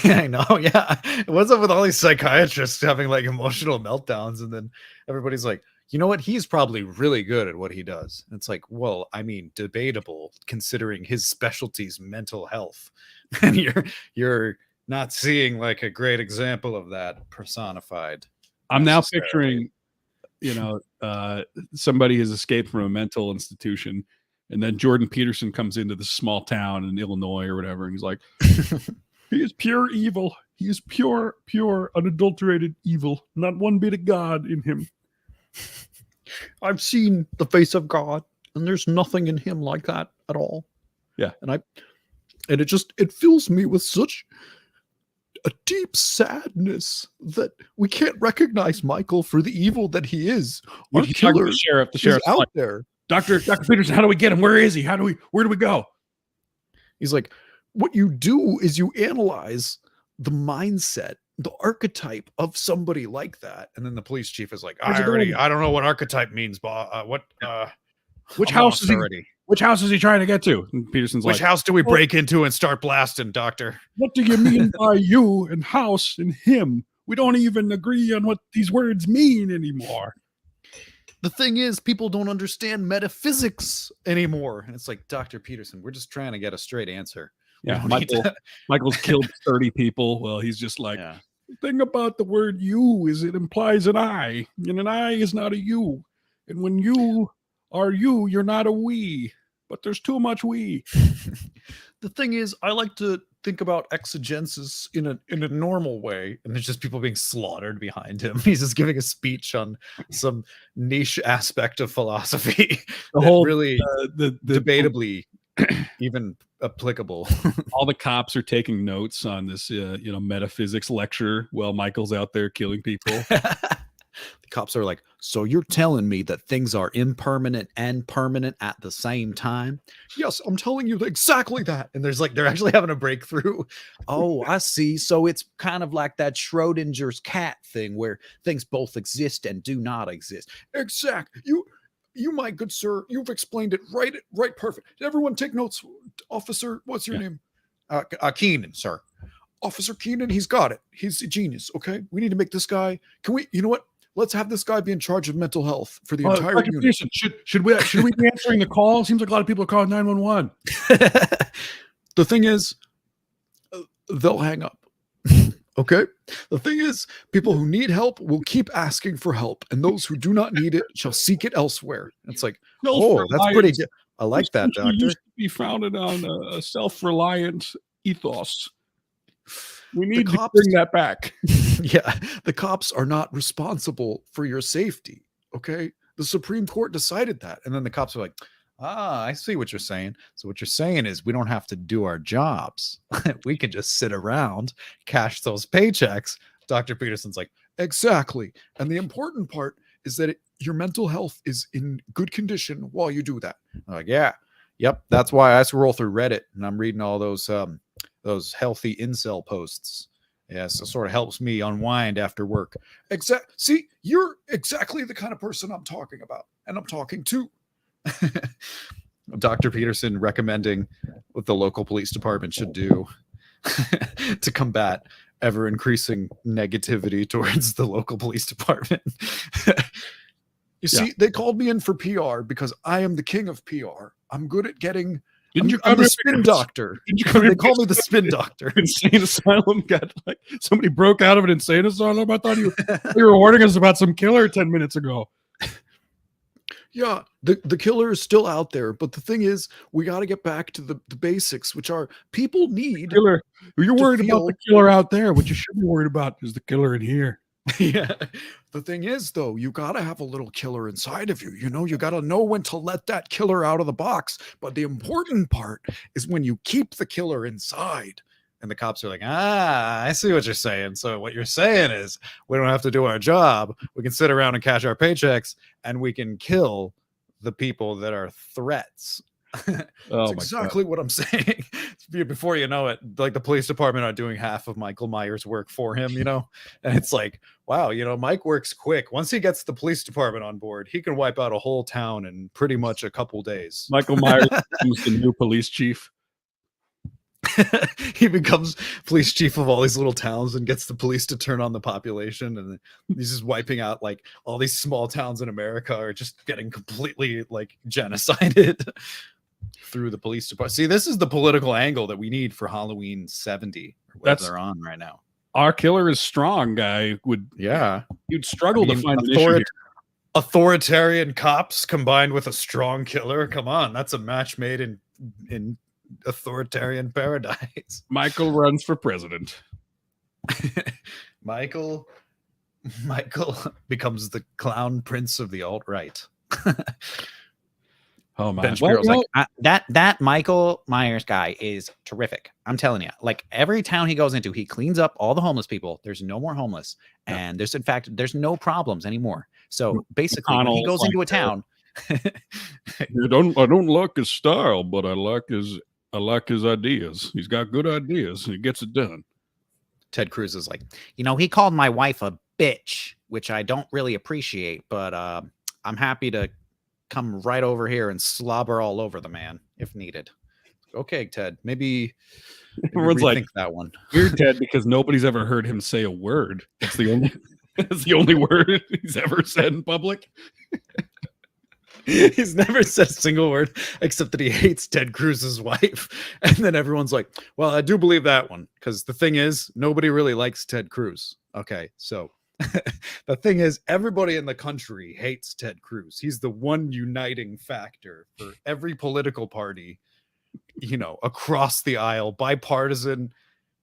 Speaker 1: I know. Yeah. What's up with all these psychiatrists having like emotional meltdowns, and then everybody's like, you know what? He's probably really good at what he does. And it's like, well, I mean, debatable considering his specialty's mental health, and you're not seeing like a great example of that personified.
Speaker 2: I'm now
Speaker 1: necessarily.
Speaker 2: picturing, somebody has escaped from a mental institution, and then Jordan Peterson comes into this small town in Illinois or whatever, and he's like, he is pure evil. He is pure, unadulterated evil. Not one bit of God in him.
Speaker 1: I've seen the face of God.
Speaker 3: and there's nothing in him like that at all.
Speaker 2: Yeah.
Speaker 3: And it fills me with such a deep sadness that we can't recognize Michael for the evil that he is. Our
Speaker 2: He's talking to
Speaker 3: killer
Speaker 2: the sheriff. The
Speaker 3: is
Speaker 2: sheriff's
Speaker 3: out
Speaker 2: like,
Speaker 3: there.
Speaker 2: Dr. Peterson, how do we get him? Where is he? Where do we go?
Speaker 3: He's like, what you do is you analyze the mindset, the archetype of somebody like that. And then the police chief is like, I don't know what archetype means, boss.
Speaker 2: Which
Speaker 3: I'm
Speaker 2: house
Speaker 3: lost
Speaker 2: is he?
Speaker 3: already.
Speaker 2: Which house is he trying to get to? And Peterson's
Speaker 3: Which
Speaker 2: like,
Speaker 3: house do we break into and start blasting, doctor?
Speaker 2: what do you mean by you and house and him? We don't even agree on what these words mean anymore.
Speaker 3: The thing is, people don't understand metaphysics anymore. And it's like, Dr. Peterson, we're just trying to get a straight answer.
Speaker 2: Yeah,
Speaker 3: We don't need to-
Speaker 2: Michael's killed 30 people. Well, he's just like,
Speaker 3: Yeah.
Speaker 2: the thing about the word you is it implies an I, and an I is not a you. And when you are you, you're not a we, but there's too much we.
Speaker 3: The thing is, I like to think about exegesis in a normal way, and there's just people being slaughtered behind him. He's just giving a speech on some niche aspect of philosophy.
Speaker 2: The
Speaker 3: that
Speaker 2: whole
Speaker 3: really
Speaker 2: the
Speaker 3: debatably even applicable.
Speaker 2: all the cops are taking notes on this metaphysics lecture while Michael's out there killing people.
Speaker 3: The cops are like, so you're telling me that things are impermanent and permanent at the same time? Yes, I'm telling you exactly that. And they're actually having a breakthrough. Oh, I see. So it's kind of like that Schrodinger's cat thing where things both exist and do not exist. Exact. You, my good sir, you've explained it right perfect. Did everyone take notes? Officer, what's your name? Keenan, sir. Officer Keenan, he's got it. He's a genius, okay? We need to make this guy, you know what? Let's have this guy be in charge of mental health for the entire
Speaker 2: Dr.
Speaker 3: unit.
Speaker 2: Pearson, should we be answering the call? Seems like a lot of people are calling 911.
Speaker 3: The thing is, they'll hang up. Okay? The thing is, people who need help will keep asking for help, and those who do not need it shall seek it elsewhere. It's like, that's pretty good. I like that, doctor.
Speaker 2: Used to be founded on a self-reliant ethos. We need to bring that back.
Speaker 3: Yeah, the cops are not responsible for your safety. Okay, the Supreme Court decided that, and then the cops are like, I see what you're saying. So what you're saying is we don't have to do our jobs. We can just sit around, cash those paychecks. Dr. Peterson's like, exactly. And the important part is that your mental health is in good condition while you do that. I'm like, yeah, yep. That's why I scroll through Reddit and I'm reading all those healthy incel posts. Yeah, so it sort of helps me unwind after work. See, you're exactly the kind of person I'm talking about, and I'm talking to. Dr. Peterson recommending what the local police department should do to combat ever increasing negativity towards the local police department. You see, they called me in for PR because I am the king of PR. I'm good at getting. I'm the spin doctor. They call me the spin doctor.
Speaker 2: Insane asylum got like somebody broke out of an insane asylum. I thought you were warning us about some killer 10 minutes ago.
Speaker 3: Yeah, the killer is still out there, but the thing is, we got to get back to the basics, which are people need.
Speaker 2: Killer, you're worried about the killer out there. What you should be worried about is the killer in here.
Speaker 3: Yeah. The thing is, though, you got to have a little killer inside of you. You know, you got to know when to let that killer out of the box. But the important part is when you keep the killer inside. And the cops are like, I see what you're saying. So what you're saying is we don't have to do our job. We can sit around and cash our paychecks and we can kill the people that are threats. That's exactly what I'm saying. Before you know it, like the police department are doing half of Michael Myers' work for him, you know? And it's like, wow, you know, Mike works quick. Once he gets the police department on board, he can wipe out a whole town in pretty much a couple days.
Speaker 2: Michael Myers is the new police chief.
Speaker 3: He becomes police chief of all these little towns and gets the police to turn on the population, and he's just wiping out like all these small towns in America are just getting completely like genocided through the police department. See, this is the political angle that we need for Halloween 70 or whatever they're on right now.
Speaker 2: Our killer is strong guy you'd struggle to find an issue here.
Speaker 3: Authoritarian cops combined with a strong killer. Come on, that's a match made in authoritarian paradise.
Speaker 2: Michael runs for president.
Speaker 3: Michael becomes the clown prince of the alt-right.
Speaker 2: Oh my!
Speaker 1: Ben Shapiro's
Speaker 2: Well,
Speaker 1: like, that Michael Myers guy is terrific. I'm telling you, like every town he goes into, he cleans up all the homeless people. There's no more homeless,
Speaker 2: Yeah.
Speaker 1: and there's in fact there's no problems anymore. So basically, when he
Speaker 2: McConnell's
Speaker 1: goes into a
Speaker 2: like,
Speaker 1: town,
Speaker 2: I don't like his style, but I like his ideas. He's got good ideas. He gets it done.
Speaker 1: Ted Cruz is like, he called my wife a bitch, which I don't really appreciate, but I'm happy to come right over here and slobber all over the man if needed. Okay, Ted, maybe
Speaker 2: Everyone's
Speaker 1: rethink
Speaker 2: like,
Speaker 1: that one.
Speaker 2: weird, Ted, because nobody's ever heard him say a word. That's the only that's the only word he's ever said in public.
Speaker 1: He's never said a single word except that he hates Ted Cruz's wife. And then everyone's like, well, I do believe that one. Because the thing is, nobody really likes Ted Cruz. Okay, so the thing is, everybody in the country hates Ted Cruz. He's the one uniting factor for every political party, across the aisle, bipartisan.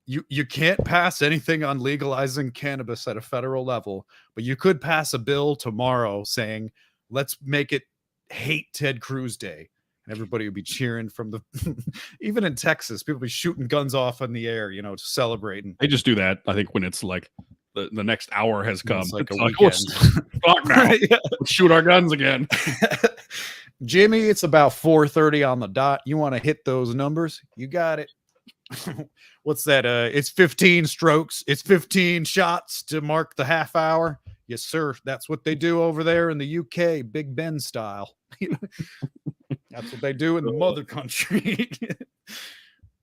Speaker 1: You can't pass anything on legalizing cannabis at a federal level, but you could pass a bill tomorrow saying, let's make it Hate Ted Cruz Day. And everybody would be cheering from the even in Texas, people be shooting guns off in the air, celebrating.
Speaker 2: They just do that, I think, when it's like the next hour has come.
Speaker 1: It's like a
Speaker 2: Fuck now.
Speaker 1: Yeah.
Speaker 2: Let's shoot our guns again.
Speaker 1: Jimmy, it's about 4:30 on the dot. You want to hit those numbers? You got it. What's that? It's 15 strokes. It's 15 shots to mark the half hour. Yes, sir. That's what they do over there in the UK, Big Ben style. That's what they do in the mother country.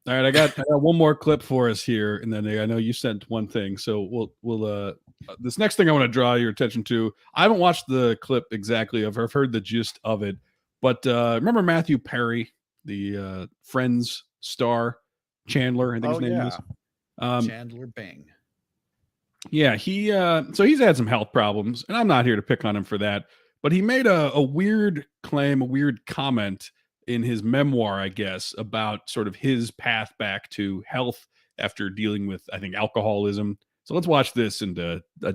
Speaker 2: All right, I got one more clip for us here, and then I know you sent one thing, so we'll this next thing I want to draw your attention to. I haven't watched the clip exactly. I've heard the gist of it, but remember Matthew Perry, the Friends star, Chandler, I think his name is
Speaker 1: Chandler Bing.
Speaker 2: Yeah, so he's had some health problems, and I'm not here to pick on him for that, but he made a weird claim, a weird comment in his memoir, I guess, about sort of his path back to health after dealing with, I think, alcoholism. So let's watch this and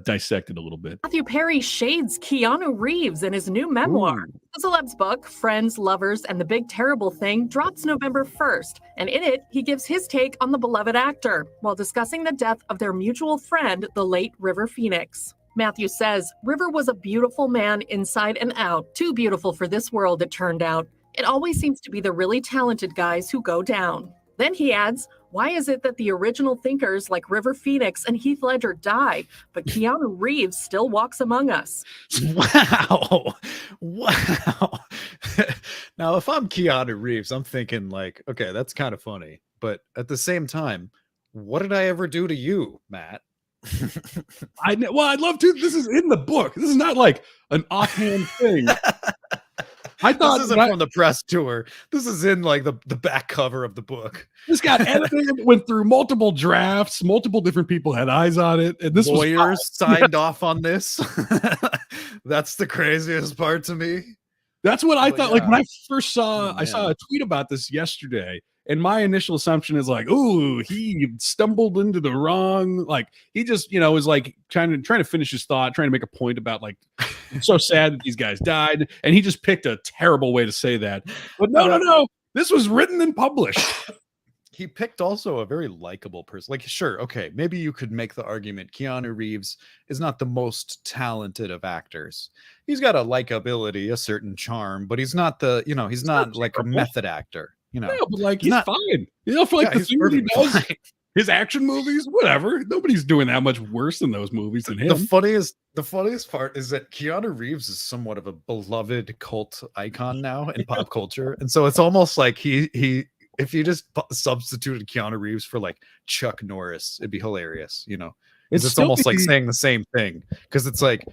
Speaker 2: dissect it a little bit.
Speaker 7: Matthew Perry shades Keanu Reeves in his new memoir.
Speaker 2: Ooh.
Speaker 7: The celeb's book, Friends, Lovers, and the Big Terrible Thing, drops November 1st. And in it, he gives his take on the beloved actor while discussing the death of their mutual friend, the late River Phoenix. Matthew says, River was a beautiful man inside and out. Too beautiful for this world, it turned out. It always seems to be the really talented guys who go down. Then he adds, why is it that the original thinkers like River Phoenix and Heath Ledger die, but Keanu Reeves still walks among us?
Speaker 1: Wow. Now, if I'm Keanu Reeves, I'm thinking like, okay, that's kind of funny. But at the same time, what did I ever do to you, Matt?
Speaker 2: I'd love to. This is in the book. This is not like an offhand thing. I thought
Speaker 1: this isn't from the press tour. This is in like the back cover of the book.
Speaker 2: This got edited, went through multiple drafts, multiple different people had eyes on it, and this
Speaker 1: lawyers signed off on this. That's the craziest part to me.
Speaker 2: That's what I thought.
Speaker 1: Yeah.
Speaker 2: Like when I first saw, I saw a tweet about this yesterday, and my initial assumption is like, "Ooh, he stumbled into the wrong." Like he just, was like trying to finish his thought, trying to make a point about like, I'm so sad that these guys died, and he just picked a terrible way to say that. But no, this was written and published.
Speaker 1: He picked also a very likable person. Like, sure, okay, maybe you could make the argument Keanu Reeves is not the most talented of actors. He's got a likability, a certain charm, but he's not he's not like a method actor.
Speaker 2: No, but like he's fine. For like the things he does, his action movies, whatever. Nobody's doing that much worse in those movies than him.
Speaker 1: The funniest part is that Keanu Reeves is somewhat of a beloved cult icon now in pop culture, and so it's almost like he if you just substituted Keanu Reeves for like Chuck Norris, it'd be hilarious. It's almost like saying the same thing, because it's like,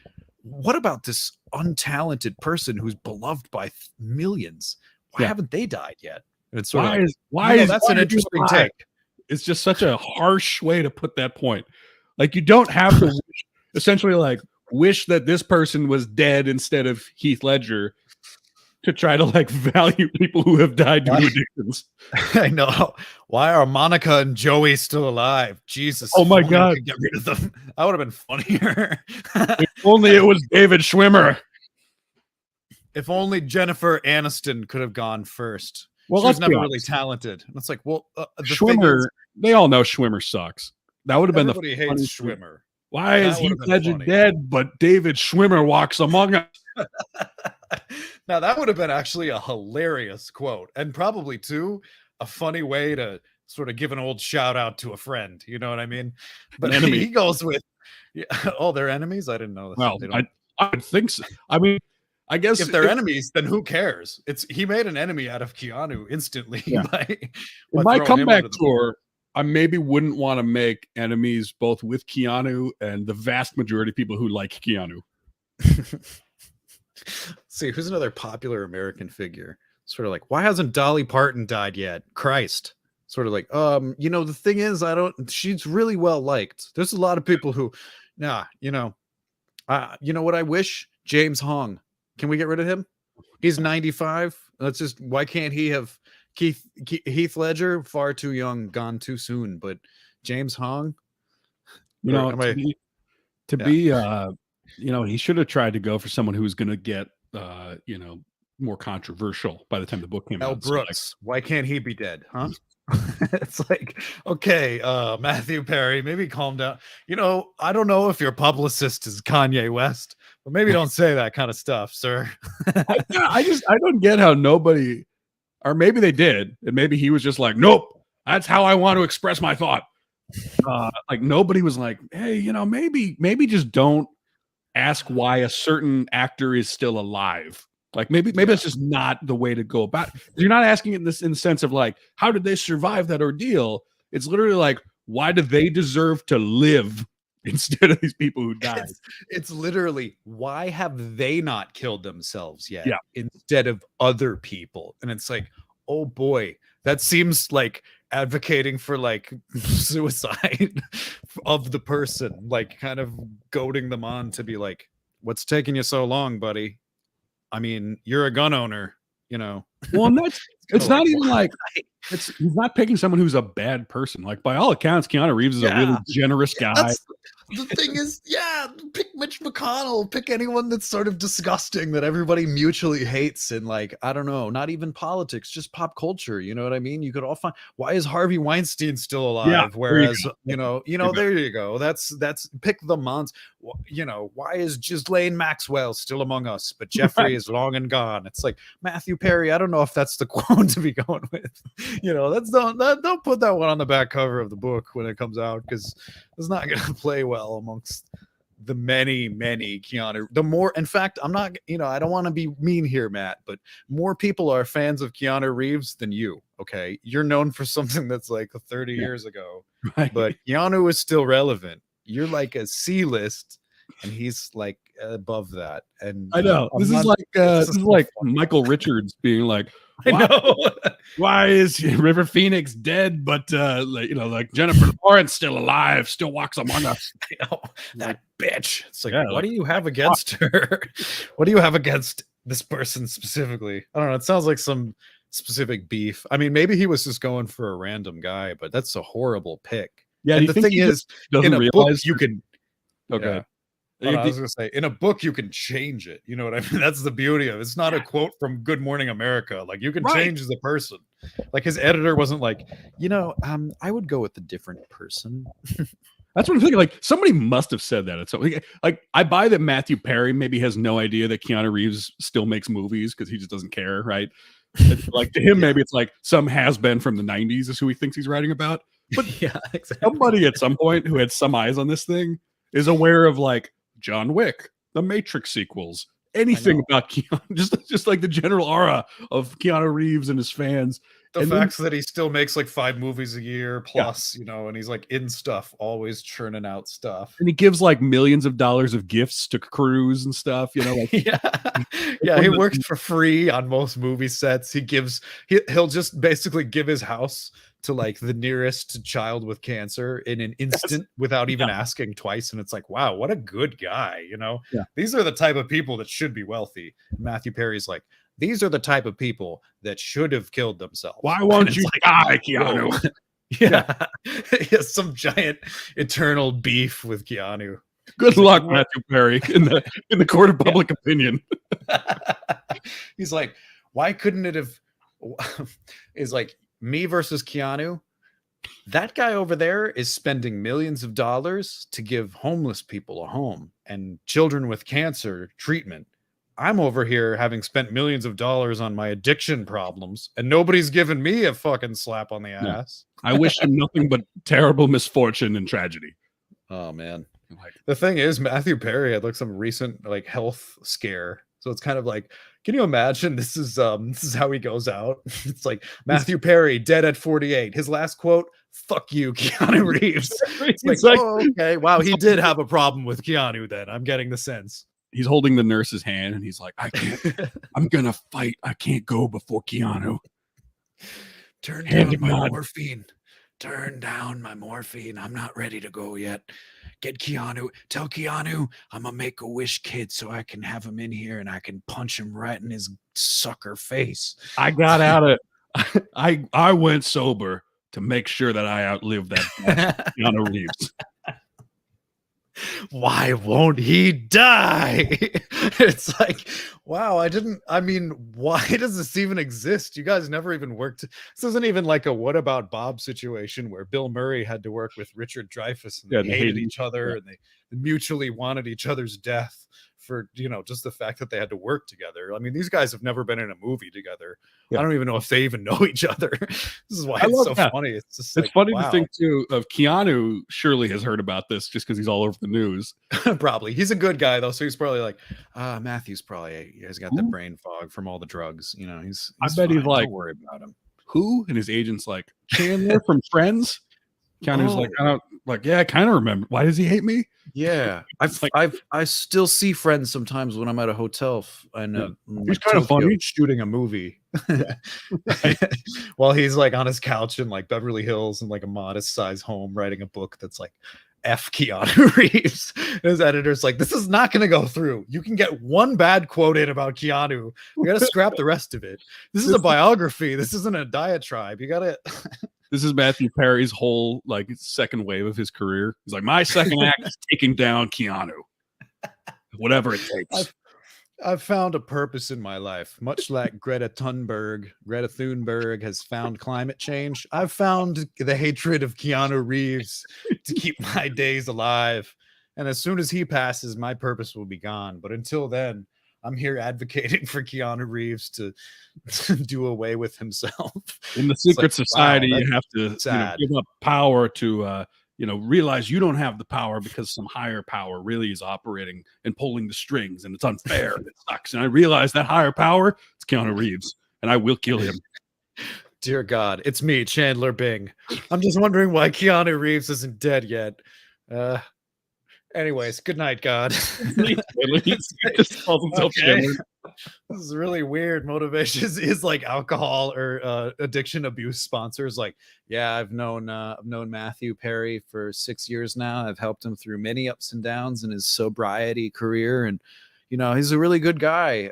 Speaker 1: what about this untalented person who's beloved by millions? Why haven't they died yet? And it's sort of like, that's an interesting take.
Speaker 2: It's just such a harsh way to put that point. Like you don't have to essentially like wish that this person was dead instead of Heath Ledger to try to like value people who have died due to addictions.
Speaker 1: I know. Why are Monica and Joey still alive? Jesus.
Speaker 2: Oh my God.
Speaker 1: Get rid of them. That would have been funnier.
Speaker 2: If only it was David Schwimmer.
Speaker 1: If only Jennifer Aniston could have gone first.
Speaker 2: Well,
Speaker 1: She was
Speaker 2: let's be
Speaker 1: never really
Speaker 2: honest.
Speaker 1: talented. And it's like, well, the thing
Speaker 2: Schwimmer,
Speaker 1: is,
Speaker 2: they all know Schwimmer sucks. That would have been the
Speaker 1: everybody hates
Speaker 2: funniest thing.
Speaker 1: Schwimmer.
Speaker 2: Why is
Speaker 1: That would
Speaker 2: Heath
Speaker 1: have been
Speaker 2: Ledger
Speaker 1: funny.
Speaker 2: dead, but David Schwimmer walks among us?
Speaker 1: Now that would have been actually a hilarious quote, and probably too a funny way to sort of give an old shout out to a friend. You know what I mean? But
Speaker 2: enemy.
Speaker 1: he goes with, yeah, oh, they're enemies. I didn't know this.
Speaker 2: Well,
Speaker 1: They don't-
Speaker 2: I would think so. I mean, I guess
Speaker 1: if they're enemies, then who cares? He made an enemy out of Keanu instantly.
Speaker 2: Yeah.
Speaker 1: by
Speaker 2: in my
Speaker 1: throwing him
Speaker 2: comeback
Speaker 1: under the
Speaker 2: tour, I maybe wouldn't want to make enemies both with Keanu and the vast majority of people who like Keanu.
Speaker 1: See, who's another popular American figure? Sort of like, why hasn't Dolly Parton died yet? Christ. Sort of like, the thing is, she's really well liked. There's a lot of people who, you know what I wish? James Hong. Can we get rid of him? He's 95. Why can't he have Heath Ledger? Far too young, gone too soon. But James Hong,
Speaker 2: You know, he should have tried to go for someone who was going to get, more controversial by the time the book came
Speaker 1: Mel
Speaker 2: out.
Speaker 1: Brooks. Why can't he be dead? Huh? It's like, okay, Matthew Perry, maybe calm down. I don't know if your publicist is Kanye West, but maybe don't say that kind of stuff, sir.
Speaker 2: I don't get how nobody, or maybe they did, and maybe he was just like, nope, that's how I want to express my thought. Like nobody was like, hey, maybe just don't ask why a certain actor is still alive. Like maybe that's just not the way to go about it. You're not asking it in the sense of like, how did they survive that ordeal? It's literally like, why do they deserve to live instead of these people who died?
Speaker 1: It's literally, why have they not killed themselves yet?
Speaker 2: Yeah.
Speaker 1: Instead of other people. And it's like, oh boy, that seems like advocating for like suicide of the person, like kind of goading them on to be like, what's taking you so long, buddy? I mean, you're a gun owner,
Speaker 2: Well, and it's not even like he's not picking someone who's a bad person. Like by all accounts, Keanu Reeves is a really generous guy.
Speaker 1: The thing is, pick Mitch McConnell, pick anyone that's sort of disgusting that everybody mutually hates, and like, I don't know, not even politics, just pop culture. You know what I mean? You could all find, why is Harvey Weinstein still alive?
Speaker 2: Yeah,
Speaker 1: Whereas, there you go. That's pick the months. Why is Ghislaine Maxwell still among us, but Jeffrey is long and gone? It's like Matthew Perry. I don't know if that's the quote to be going with. Don't put that one on the back cover of the book when it comes out, because it's not going to play well amongst the many Keanu. The more, in fact, I'm not, I don't want to be mean here, Matt, but more people are fans of Keanu Reeves than you. Okay, you're known for something that's like 30 years ago,
Speaker 2: Right.
Speaker 1: but Keanu is still relevant. You're like a C-list, and he's like above that. And
Speaker 2: I know this is like Michael Richards being like, why is River Phoenix dead, but like Jennifer Lawrence still alive, still walks among us?
Speaker 1: That bitch. It's like, what do you have against her? What do you have against this person specifically? I don't know. It sounds like some specific beef. I mean, maybe he was just going for a random guy, but that's a horrible pick.
Speaker 2: Yeah,
Speaker 1: and the thing is, in a book, you can.
Speaker 2: Okay.
Speaker 1: Yeah. I was gonna say, in a book you can change it. You know what I mean? That's the beauty of it. It's not a quote from Good Morning America. Like, you can change the person. Like, his editor wasn't like, I would go with a different person.
Speaker 2: That's what I'm thinking. Like, somebody must have said that. It's like I buy that Matthew Perry maybe has no idea that Keanu Reeves still makes movies because he just doesn't care, right? Like to him, maybe it's like some has-been from the 90s is who he thinks he's writing about. But
Speaker 1: exactly.
Speaker 2: Somebody at some point who had some eyes on this thing is aware of like John Wick, the Matrix sequels, anything about Keanu, just like the general aura of Keanu Reeves and his fans.
Speaker 1: The facts that he still makes like 5 movies a year plus, and he's like in stuff, always churning out stuff.
Speaker 2: And he gives like millions of dollars of gifts to crews and stuff, like
Speaker 1: he works for free on most movie sets. He'll just basically give his house to like the nearest child with cancer in an instant without even asking twice. And it's like, wow, what a good guy. These are the type of people that should be wealthy. Matthew Perry's like, these are the type of people that should have killed themselves.
Speaker 2: Why won't you die, Keanu?
Speaker 1: Yeah. He has some giant eternal beef with Keanu.
Speaker 2: Good
Speaker 1: He's like,
Speaker 2: luck, Matthew Perry, in the court of public opinion.
Speaker 1: he's like, why couldn't it have? Is like me versus Keanu. That guy over there is spending millions of dollars to give homeless people a home and children with cancer treatment. I'm over here having spent millions of dollars on my addiction problems, and nobody's given me a fucking slap on the
Speaker 2: No.
Speaker 1: ass.
Speaker 2: I wish him nothing but terrible misfortune and tragedy.
Speaker 1: Oh man.
Speaker 2: Like,
Speaker 1: The thing is, Matthew Perry had like some recent like health scare. So it's kind of like, can you imagine this is how he goes out? It's like Matthew Perry dead at 48. His last quote, "Fuck you, Keanu Reeves." It's like,
Speaker 2: He's like-
Speaker 1: oh, okay. Wow, he did have a problem with Keanu then. I'm getting the sense.
Speaker 2: he's holding the nurse's hand and he's like, I can't, I'm gonna fight. I can't go before Keanu.
Speaker 1: Turn
Speaker 2: Hand
Speaker 1: down
Speaker 2: him
Speaker 1: my
Speaker 2: on.
Speaker 1: morphine. Turn down my morphine. I'm not ready to go yet. Get Keanu. Tell Keanu I'm a Make-A-Wish kid so I can have him in here and I can punch him right in his sucker face.
Speaker 2: I got out of I went sober to make sure that I outlived that Keanu Reeves.
Speaker 1: Why won't he die? It's like, wow, why does this even exist? You guys never even worked. This isn't even like a What About Bob situation where Bill Murray had to work with Richard Dreyfuss and
Speaker 2: Yeah,
Speaker 1: they
Speaker 2: they
Speaker 1: hated
Speaker 2: hated-
Speaker 1: each other
Speaker 2: yeah.
Speaker 1: and they mutually wanted each other's death for, just the fact that they had to work together. I mean, these guys have never been in a movie together.
Speaker 2: Yeah.
Speaker 1: I don't even know if they even know each other. This is why
Speaker 2: I
Speaker 1: it's
Speaker 2: love
Speaker 1: so
Speaker 2: that.
Speaker 1: funny. It's just
Speaker 2: It's
Speaker 1: like,
Speaker 2: funny
Speaker 1: wow.
Speaker 2: to think too of Keanu surely has heard about this just because he's all over the news.
Speaker 1: Probably. He's a good guy though, so he's probably like, Matthew's probably he's got the
Speaker 2: Ooh.
Speaker 1: brain fog from all the drugs. He's
Speaker 2: I bet he's
Speaker 1: fine.
Speaker 2: like-
Speaker 1: Don't worry about him.
Speaker 2: Who? And his agent's like, Chandler from Friends. Keanu's like, I don't like, yeah, I kind of remember. Why does he hate me?
Speaker 1: Yeah,
Speaker 2: It's like-
Speaker 1: I still see friends sometimes when I'm at a hotel and
Speaker 2: Yeah.
Speaker 1: in,
Speaker 2: He's kinda
Speaker 1: Tokyo
Speaker 2: funny.
Speaker 1: shooting a movie while he's like on his couch in like Beverly Hills in like a modest size home writing a book that's like F Keanu Reeves. His editor's like, this is not going to go through. You can get one bad quote in about Keanu. We got to scrap the rest of it. This is a biography. This isn't a diatribe. You got to.
Speaker 2: This is Matthew Perry's whole like second wave of his career. He's like, my second act is taking down Keanu. Whatever it takes.
Speaker 1: I've found a purpose in my life, much like Greta Thunberg has found climate change. I've found the hatred of Keanu Reeves to keep my days alive. And as soon as he passes, my purpose will be gone. But until then, I'm here advocating for Keanu Reeves to do away with himself.
Speaker 2: In the secret
Speaker 1: like,
Speaker 2: society,
Speaker 1: wow,
Speaker 2: you have to
Speaker 1: sad.
Speaker 2: give up power to realize you don't have the power because some higher power really is operating and pulling the strings, and it's unfair and it sucks. And I realize that higher power is Keanu Reeves, and I will kill him.
Speaker 1: Dear God, it's me, Chandler Bing. I'm just wondering why Keanu Reeves isn't dead yet. Anyways, good night, God.
Speaker 2: He just calls himself
Speaker 1: Okay.
Speaker 2: Chandler.
Speaker 1: This is really weird. Motivation is like alcohol or addiction abuse sponsors. Like, yeah, I've known Matthew Perry for 6 years now. I've helped him through many ups and downs in his sobriety career, and he's a really good guy.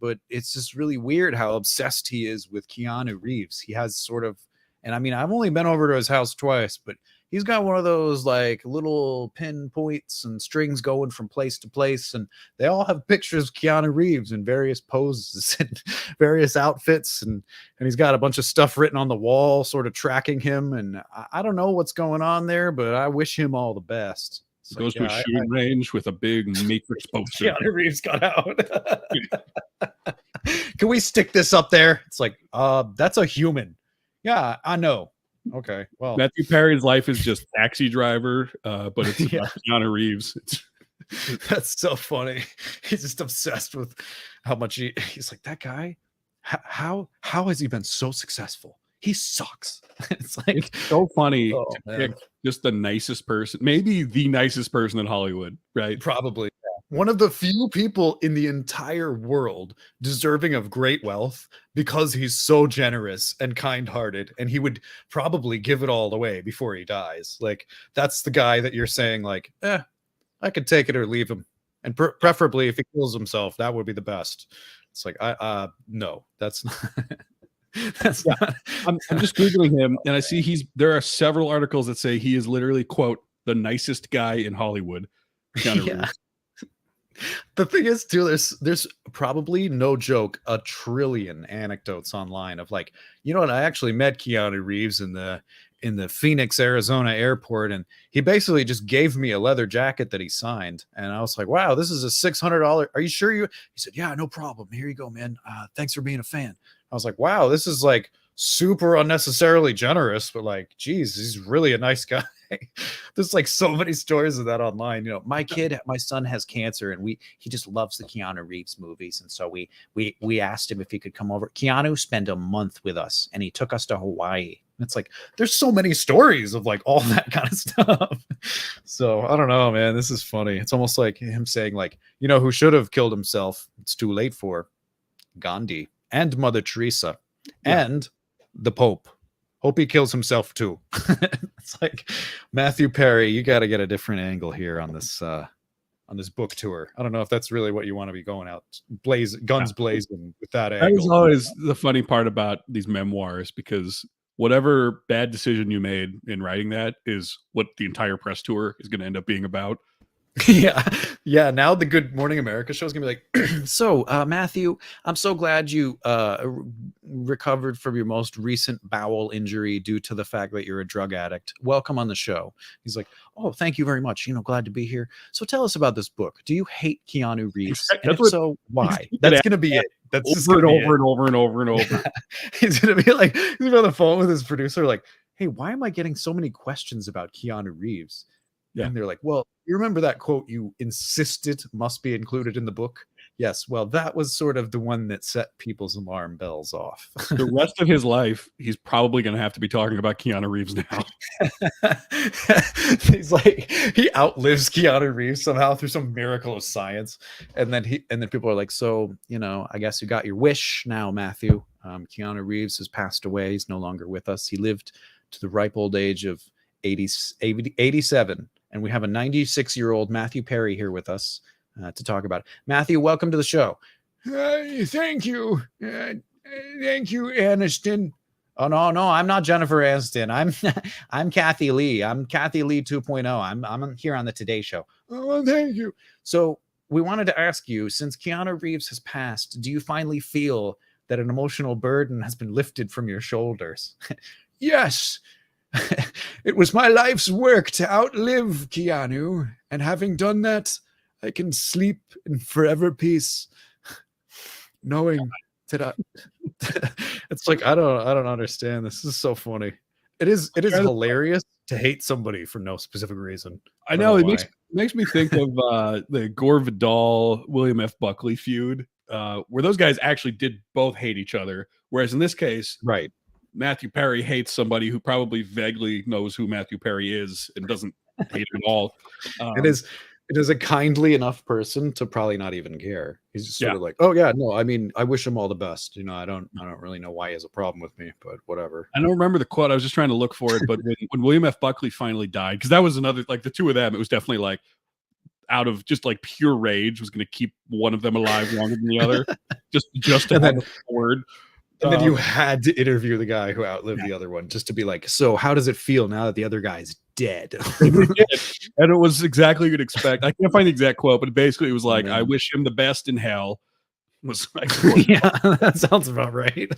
Speaker 1: But it's just really weird how obsessed he is with Keanu Reeves. He has sort of, and I mean, I've only been over to his house twice, but he's got one of those like little pinpoints and strings going from place to place, and they all have pictures of Keanu Reeves in various poses and various outfits, and he's got a bunch of stuff written on the wall, sort of tracking him. And I don't know what's going on there, but I wish him all the best. It's
Speaker 2: Goes
Speaker 1: like,
Speaker 2: to a
Speaker 1: yeah,
Speaker 2: shooting range with a big Matrix poster.
Speaker 1: Keanu Reeves got out. Can we stick this up there? It's like, that's a human. Yeah, I know. Okay, well,
Speaker 2: Matthew Perry's life is just Taxi Driver, but it's
Speaker 1: Yeah.
Speaker 2: about Keanu Reeves.
Speaker 1: that's so funny. He's just obsessed with how much he's like, that guy. How has he been so successful? He sucks. It's like,
Speaker 2: It's so funny
Speaker 1: oh,
Speaker 2: to
Speaker 1: man.
Speaker 2: pick just the nicest person, maybe the nicest person in Hollywood, right?
Speaker 1: Probably one of the few people in the entire world deserving of great wealth because he's so generous and kind-hearted, and he would probably give it all away before he dies. Like, that's the guy that you're saying like, I could take it or leave him, and preferably if he kills himself, that would be the best. It's like, no, that's not. That's
Speaker 2: Yeah.
Speaker 1: not.
Speaker 2: I'm just Googling him and I see there are several articles that say he is literally, quote, the nicest guy in Hollywood. Keanu
Speaker 1: Yeah.
Speaker 2: Reeves.
Speaker 1: The thing is, too, there's probably, no joke, a trillion anecdotes online of like, you know what, I actually met Keanu Reeves in the Phoenix, Arizona airport, and he basically just gave me a leather jacket that he signed, and I was like, wow, this is a $600. Are you sure you? He said, yeah, no problem. Here you go, man. Thanks for being a fan. I was like, wow, this is like super unnecessarily generous, but like, geez, he's really a nice guy. There's like so many stories of that online. You know, my son has cancer, and he just loves the Keanu Reeves movies, and so we asked him if he could come over. Keanu spent a month with us, and he took us to Hawaii. And it's like there's so many stories of like all that kind of stuff. So I don't know, man. This is funny. It's almost like him saying like, you know, who should have killed himself? It's too late for Gandhi and Mother Teresa and the Pope. Hope he kills himself too. It's like, Matthew Perry, you got to get a different angle here on this book tour. I don't know if that's really what you want to be going out guns blazing with that angle.
Speaker 2: That is always the funny part about these memoirs, because whatever bad decision you made in writing that is what the entire press tour is going to end up being about.
Speaker 1: Yeah. Now the Good Morning America show is gonna be like, so Matthew, I'm so glad you recovered from your most recent bowel injury due to the fact that you're a drug addict. Welcome on the show. He's like, oh, thank you very much. You know, glad to be here. So tell us about this book. Do you hate Keanu Reeves? And if so, why? That's gonna be it. That's just
Speaker 2: Over and
Speaker 1: gonna be
Speaker 2: over
Speaker 1: it.
Speaker 2: and over and over and over.
Speaker 1: He's gonna be like, he's on the phone with his producer, like, hey, why am I getting so many questions about Keanu Reeves?
Speaker 2: Yeah.
Speaker 1: And they're like, well, you remember that quote you insisted must be included in the book? Yes. Well, that was sort of the one that set people's alarm bells off.
Speaker 2: The rest of his life, he's probably going to have to be talking about Keanu Reeves now.
Speaker 1: He's like, he outlives Keanu Reeves somehow through some miracle of science. And then people are like, so, you know, I guess you got your wish now, Matthew. Keanu Reeves has passed away. He's no longer with us. He lived to the ripe old age of 87. And we have a 96-year-old Matthew Perry here with us to talk about it. Matthew, welcome to the show. Thank you. Thank you, Aniston. Oh, no, I'm not Jennifer Aniston. I'm Kathy Lee. I'm Kathy Lee 2.0. I'm here on the Today Show. Oh, well, thank you. So we wanted to ask you, since Keanu Reeves has passed, do you finally feel that an emotional burden has been lifted from your shoulders? Yes. It was my life's work to outlive Keanu, and having done that, I can sleep in forever peace, knowing that it's like I don't understand. This is so funny. It is hilarious to hate somebody for no specific reason.
Speaker 2: I know, it makes me think of the Gore Vidal William F. Buckley feud, where those guys actually did both hate each other, whereas in this case,
Speaker 1: right,
Speaker 2: Matthew Perry hates somebody who probably vaguely knows who Matthew Perry is and doesn't hate him at all.
Speaker 1: It is a kindly enough person to probably not even care. He's just sort of like, oh yeah, no, I mean, I wish him all the best. You know, I don't really know why he has a problem with me, but whatever.
Speaker 2: I don't remember the quote. I was just trying to look for it, but when William F. Buckley finally died, because that was another, like the two of them, it was definitely like out of just like pure rage, was going to keep one of them alive longer than the other, just to have a word.
Speaker 1: And then you had to interview the guy who outlived the other one just to be like, so how does it feel now that the other guy's dead?
Speaker 2: And it was exactly what you'd expect. I can't find the exact quote, but basically it was like, I wish him the best in hell. Was like,
Speaker 1: yeah, that sounds about right.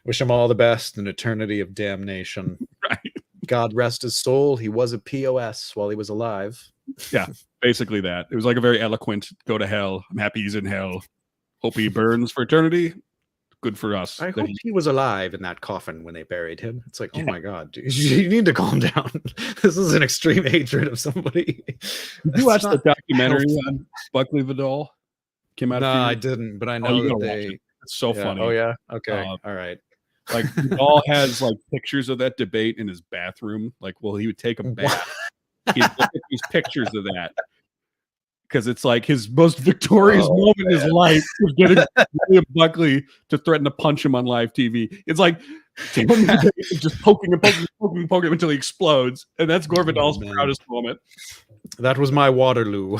Speaker 1: Wish him all the best in eternity of damnation.
Speaker 2: Right.
Speaker 1: God rest his soul. He was a POS while he was alive.
Speaker 2: Yeah, basically that. It was like a very eloquent, go to hell. I'm happy he's in hell. Hope he burns for eternity. Good for us.
Speaker 1: I hope he was alive in that coffin when they buried him. It's like, oh my God, dude, you need to calm down. This is an extreme hatred of somebody.
Speaker 2: Did you watch the documentary on Buckley Vidal? Came out.
Speaker 1: No, I didn't, but I know that they.
Speaker 2: It's so funny.
Speaker 1: Oh yeah. Okay. All right.
Speaker 2: Like Vidal has like pictures of that debate in his bathroom. Like, well, he would take a bath. He'd look at these pictures of that. Because it's like his most victorious moment in his life was getting William Buckley to threaten to punch him on live TV. It's like just poking him until he explodes. And that's Gore Vidal's proudest moment.
Speaker 1: That was my Waterloo.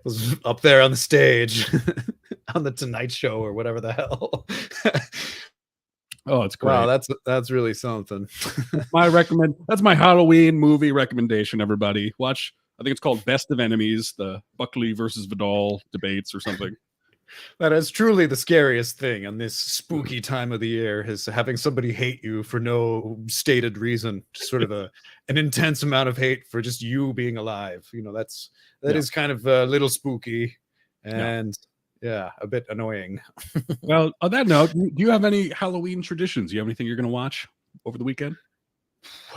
Speaker 1: Was up there on the stage on the Tonight Show or whatever the hell.
Speaker 2: Oh, it's great.
Speaker 1: Wow, that's really something.
Speaker 2: That's my Halloween movie recommendation, everybody. Watch I think it's called Best of Enemies, the Buckley versus Vidal debates or something.
Speaker 1: That is truly the scariest thing on this spooky time of the year, is having somebody hate you for no stated reason. Just sort of an intense amount of hate for just you being alive. You know, that
Speaker 2: Yeah.
Speaker 1: is kind of a little spooky
Speaker 2: Yeah.
Speaker 1: and a bit annoying.
Speaker 2: Well, on that note, do you have any Halloween traditions? Do you have anything you're going to watch over the weekend?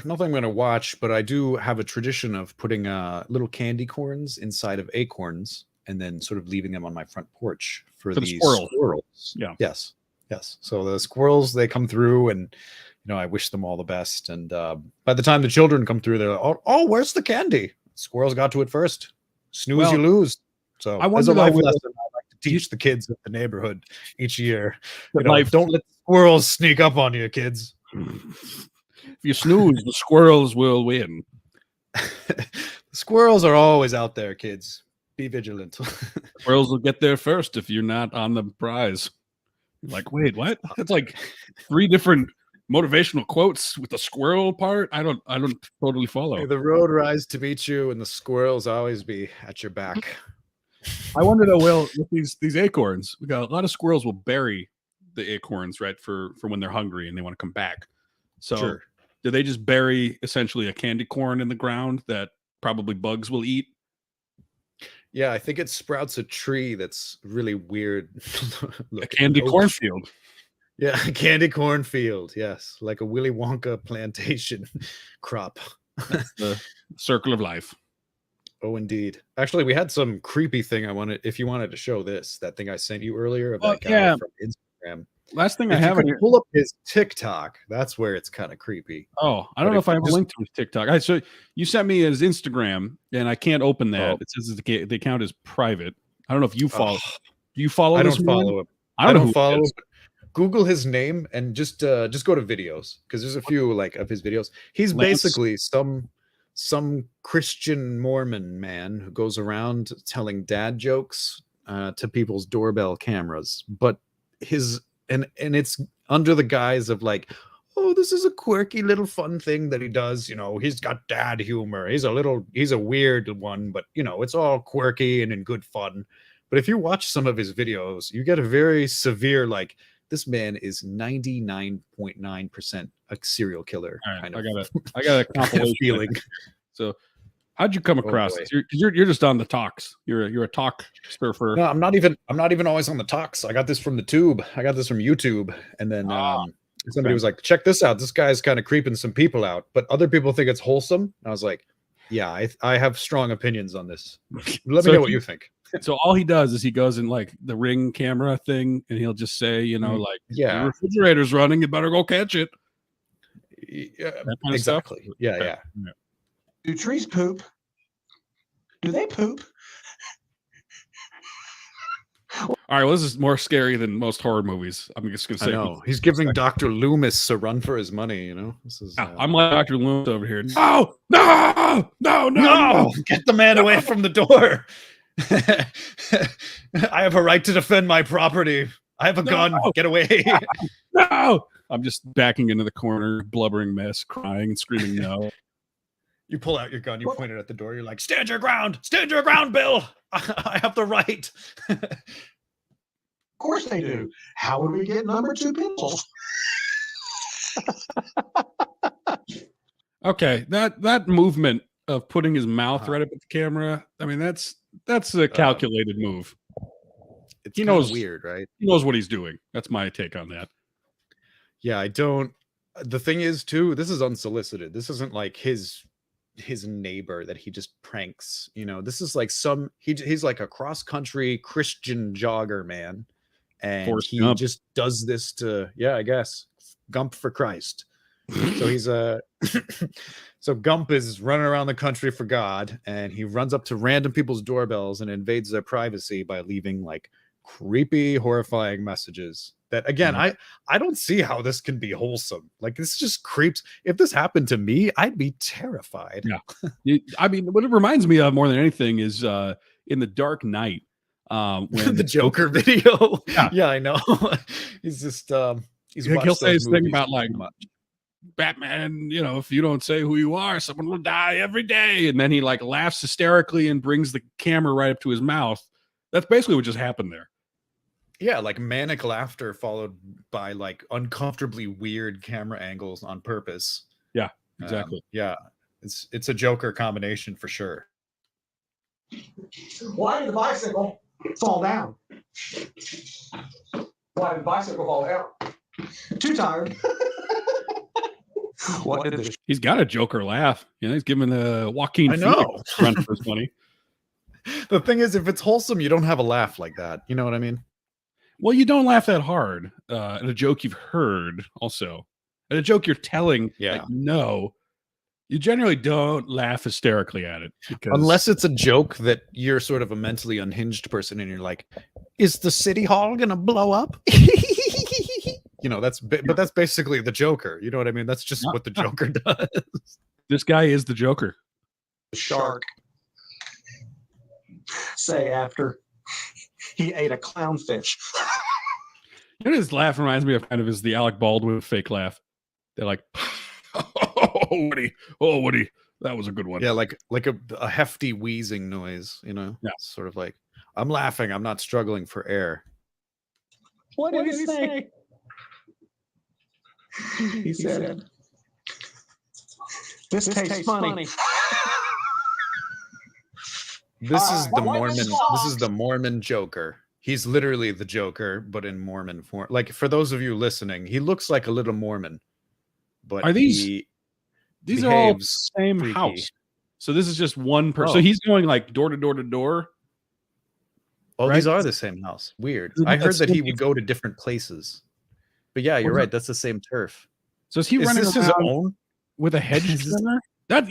Speaker 1: Nothing I'm going to watch, but I do have a tradition of putting little candy corns inside of acorns and then sort of leaving them on my front porch for
Speaker 2: the
Speaker 1: these
Speaker 2: squirrels. Yeah.
Speaker 1: Yes. So the squirrels, they come through, and I wish them all the best. And by the time the children come through, they're like, oh, where's the candy? Squirrels got to it first. Snooze, you lose. So
Speaker 2: I
Speaker 1: as
Speaker 2: wonder
Speaker 1: a life
Speaker 2: though,
Speaker 1: lesson, I like to teach the kids of the neighborhood each year.
Speaker 2: That life-
Speaker 1: Don't let the squirrels sneak up on you, kids.
Speaker 2: If you snooze, the squirrels will win.
Speaker 1: The squirrels are always out there, kids. Be vigilant.
Speaker 2: Squirrels will get there first if you're not on the prize. Like, wait, what? That's like 3 different motivational quotes with the squirrel part. I don't totally follow.
Speaker 1: The road rise to meet you, and the squirrels always be at your back.
Speaker 2: I wonder though, Will, with these acorns, we got a lot of squirrels will bury the acorns, right, for when they're hungry and they want to come back. So
Speaker 1: Sure.
Speaker 2: do they just bury essentially a candy corn in the ground that probably bugs will eat?
Speaker 1: Yeah, I think it sprouts a tree that's really weird.
Speaker 2: A candy cornfield.
Speaker 1: Yeah, a candy cornfield. Yes, like a Willy Wonka plantation crop.
Speaker 2: That's the circle of life.
Speaker 1: Oh, indeed. Actually, we had some creepy thing I wanted. If you wanted to show that thing I sent you earlier of that guy from Instagram.
Speaker 2: Last thing
Speaker 1: If
Speaker 2: I have
Speaker 1: you could pull up his TikTok, that's where it's kind of creepy.
Speaker 2: Oh, I don't know if I have a link to his TikTok. So you sent me his Instagram, and I can't open that. It says the account is private. I don't know if you follow. Do you follow?
Speaker 1: I
Speaker 2: this
Speaker 1: don't
Speaker 2: man?
Speaker 1: follow him.
Speaker 2: I don't
Speaker 1: follow him. Google his name and just go to videos, because there's a few of his videos. He's basically some Christian Mormon man who goes around telling dad jokes to people's doorbell cameras, but and it's under the guise of like, oh, this is a quirky little fun thing that he does. He's got dad humor. He's a weird one, but it's all quirky and in good fun. But if you watch some of his videos, you get a very severe, like, this man is 99.9% a serial killer.
Speaker 2: Right, I got a compilation
Speaker 1: feeling.
Speaker 2: So how'd you come across this? You're just on the talks. You're a talk surfer.
Speaker 1: No, I'm not even always on the talks. I got this from the tube. I got this from YouTube. And then somebody was like, check this out. This guy's kind of creeping some people out, but other people think it's wholesome. And I was like, yeah, I have strong opinions on this. Let me know what you think.
Speaker 2: So all he does is he goes in like the Ring camera thing, and he'll just say, like,
Speaker 1: yeah,
Speaker 2: the refrigerator's running, you better go catch it.
Speaker 1: Yeah, exactly. Yeah.
Speaker 8: Do trees poop? Do they poop?
Speaker 2: All right, well, this is more scary than most horror movies. I'm just gonna say.
Speaker 1: I know. He's giving Dr. Loomis a run for his money. This is.
Speaker 2: I'm like Dr. Loomis over here. No!
Speaker 1: Get the man away from the door. I have a right to defend my property. I have a gun. Get away.
Speaker 2: No! I'm just backing into the corner, blubbering mess, crying and screaming no.
Speaker 1: You pull out your gun, you point it at the door, you're like, stand your ground, Bill. I have the right.
Speaker 8: Of course they do. How would we get number 2 pencils?
Speaker 2: Okay, that movement of putting his mouth right up at the camera, I mean, that's a calculated move.
Speaker 1: He knows weird, right?
Speaker 2: He knows what he's doing. That's my take on that.
Speaker 1: Yeah, I don't. The thing is, too, this is unsolicited. This isn't like his neighbor that he just pranks. This is like he's like a cross-country Christian jogger man, and
Speaker 2: Forrest Gump.
Speaker 1: Just does this to, I guess, Gump for Christ. So he's so Gump is running around the country for God, and he runs up to random people's doorbells and invades their privacy by leaving like creepy, horrifying messages that, again, I don't see how this can be wholesome. Like, this just creeps. If this happened to me, I'd be terrified.
Speaker 2: Yeah. I mean, what it reminds me of more than anything is in The Dark Knight, when
Speaker 1: the Joker video.
Speaker 2: Yeah,
Speaker 1: I know. He's just he'll
Speaker 2: say his thing about like, Batman, you know, if you don't say who you are, someone will die every day. And then he like laughs hysterically and brings the camera right up to his mouth. That's basically what just happened there.
Speaker 1: Yeah, like manic laughter followed by like uncomfortably weird camera angles on purpose.
Speaker 2: Yeah, exactly.
Speaker 1: Yeah, it's a Joker combination for sure.
Speaker 8: Why did the bicycle fall down? Why did the bicycle fall down? Too tired. What did the
Speaker 2: He's got a Joker laugh. You know, he's giving Joaquin
Speaker 1: I
Speaker 2: Phoenix
Speaker 1: know.
Speaker 2: a run for his money.
Speaker 1: The thing is, if it's wholesome, you don't have a laugh like that. You know what I mean?
Speaker 2: Well, you don't laugh that hard at a joke you've heard. Also, at a joke you're telling.
Speaker 1: Yeah.
Speaker 2: Like, no, you generally don't laugh hysterically at it because
Speaker 1: Unless it's a joke that you're sort of a mentally unhinged person and you're like, is the city hall gonna blow up? You know, but that's basically the Joker. You know what I mean? That's just what the Joker does.
Speaker 2: this guy is the Joker.
Speaker 8: shark say after he ate a clownfish?
Speaker 2: You know, his laugh reminds me of kind of is the Alec Baldwin fake laugh. They're like, oh, Woody, that was a good one.
Speaker 1: Yeah, like a hefty wheezing noise, you know?
Speaker 2: Yeah.
Speaker 1: Sort of like, I'm laughing, I'm not struggling for air.
Speaker 8: What did he say? He said, "This tastes funny."
Speaker 1: This is the
Speaker 8: What
Speaker 1: Mormon.
Speaker 8: was
Speaker 1: This is the Mormon Joker. He's literally the Joker, but in Mormon form. Like for those of you listening, he looks like a little Mormon. But
Speaker 2: Are these are all the
Speaker 1: behaves
Speaker 2: same
Speaker 1: freaky.
Speaker 2: house? So this is just one person.
Speaker 1: Oh.
Speaker 2: So he's going like door to door to door.
Speaker 1: Oh,
Speaker 2: Right?
Speaker 1: these are the same house. Weird.
Speaker 2: Isn't
Speaker 1: I
Speaker 2: that
Speaker 1: heard that he
Speaker 2: so
Speaker 1: would go to different places. But yeah, you're
Speaker 2: Was
Speaker 1: right. That's the same turf.
Speaker 2: So is he
Speaker 1: Is
Speaker 2: running
Speaker 1: this his
Speaker 2: around
Speaker 1: own?
Speaker 2: with a hedge
Speaker 1: Is this-
Speaker 2: trimmer? That's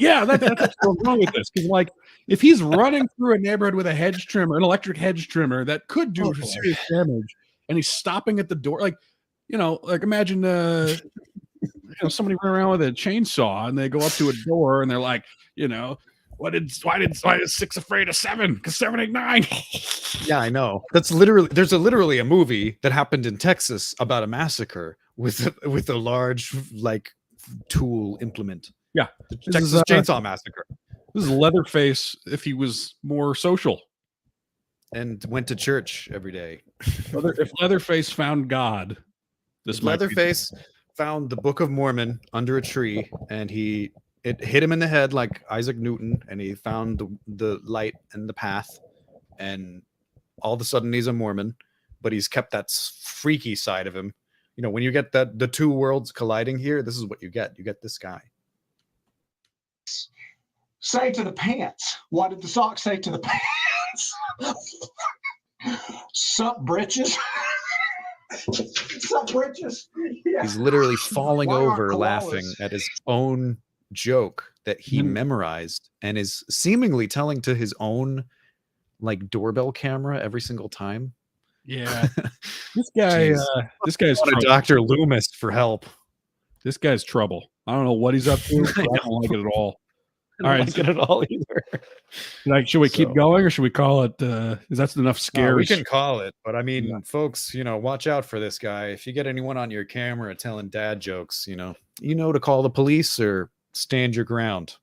Speaker 2: what's wrong with this. Because like, if he's running through a neighborhood with a hedge trimmer, an electric hedge trimmer that could do serious damage, and he's stopping at the door, like, you know, like imagine somebody running around with a chainsaw and they go up to a door and they're like, you know, why is 6 afraid of 7? Because 7 ain't 9.
Speaker 1: Yeah, I know. There's literally a movie that happened in Texas about a massacre with a large like tool implement.
Speaker 2: Yeah,
Speaker 1: The
Speaker 2: This
Speaker 1: Texas
Speaker 2: is,
Speaker 1: Chainsaw Massacre.
Speaker 2: This is Leatherface if he was more social.
Speaker 1: And went to church every day.
Speaker 2: If Leatherface found God, this might be-
Speaker 1: Leatherface found the Book of Mormon under a tree, and it hit him in the head like Isaac Newton, and he found the light and the path, and all of a sudden he's a Mormon, but he's kept that freaky side of him. You know, when you get the two worlds colliding here, this is what you get. You get this guy.
Speaker 8: Say to the pants. What did the sock say to the pants? Sup, britches? Sup, britches? Yeah.
Speaker 1: He's literally falling
Speaker 8: Why aren't
Speaker 1: over
Speaker 8: koalas-
Speaker 1: laughing at his own joke that he memorized and is seemingly telling to his own like doorbell camera every single time.
Speaker 2: Yeah, this guy,
Speaker 1: Jeez.
Speaker 2: this guy's
Speaker 1: Go to
Speaker 2: trouble.
Speaker 1: Dr. Loomis for help.
Speaker 2: This guy's trouble. I don't know what he's up to. But I don't like it at all.
Speaker 1: I don't
Speaker 2: All right,
Speaker 1: like it at all either.
Speaker 2: Like, should we keep
Speaker 1: So-
Speaker 2: going or should we call it? Is that enough scares?
Speaker 1: We can call it, but I mean,
Speaker 2: Yeah.
Speaker 1: folks, you know, watch out for this guy. If you get anyone on your camera telling dad jokes, you know to call the police or stand your ground.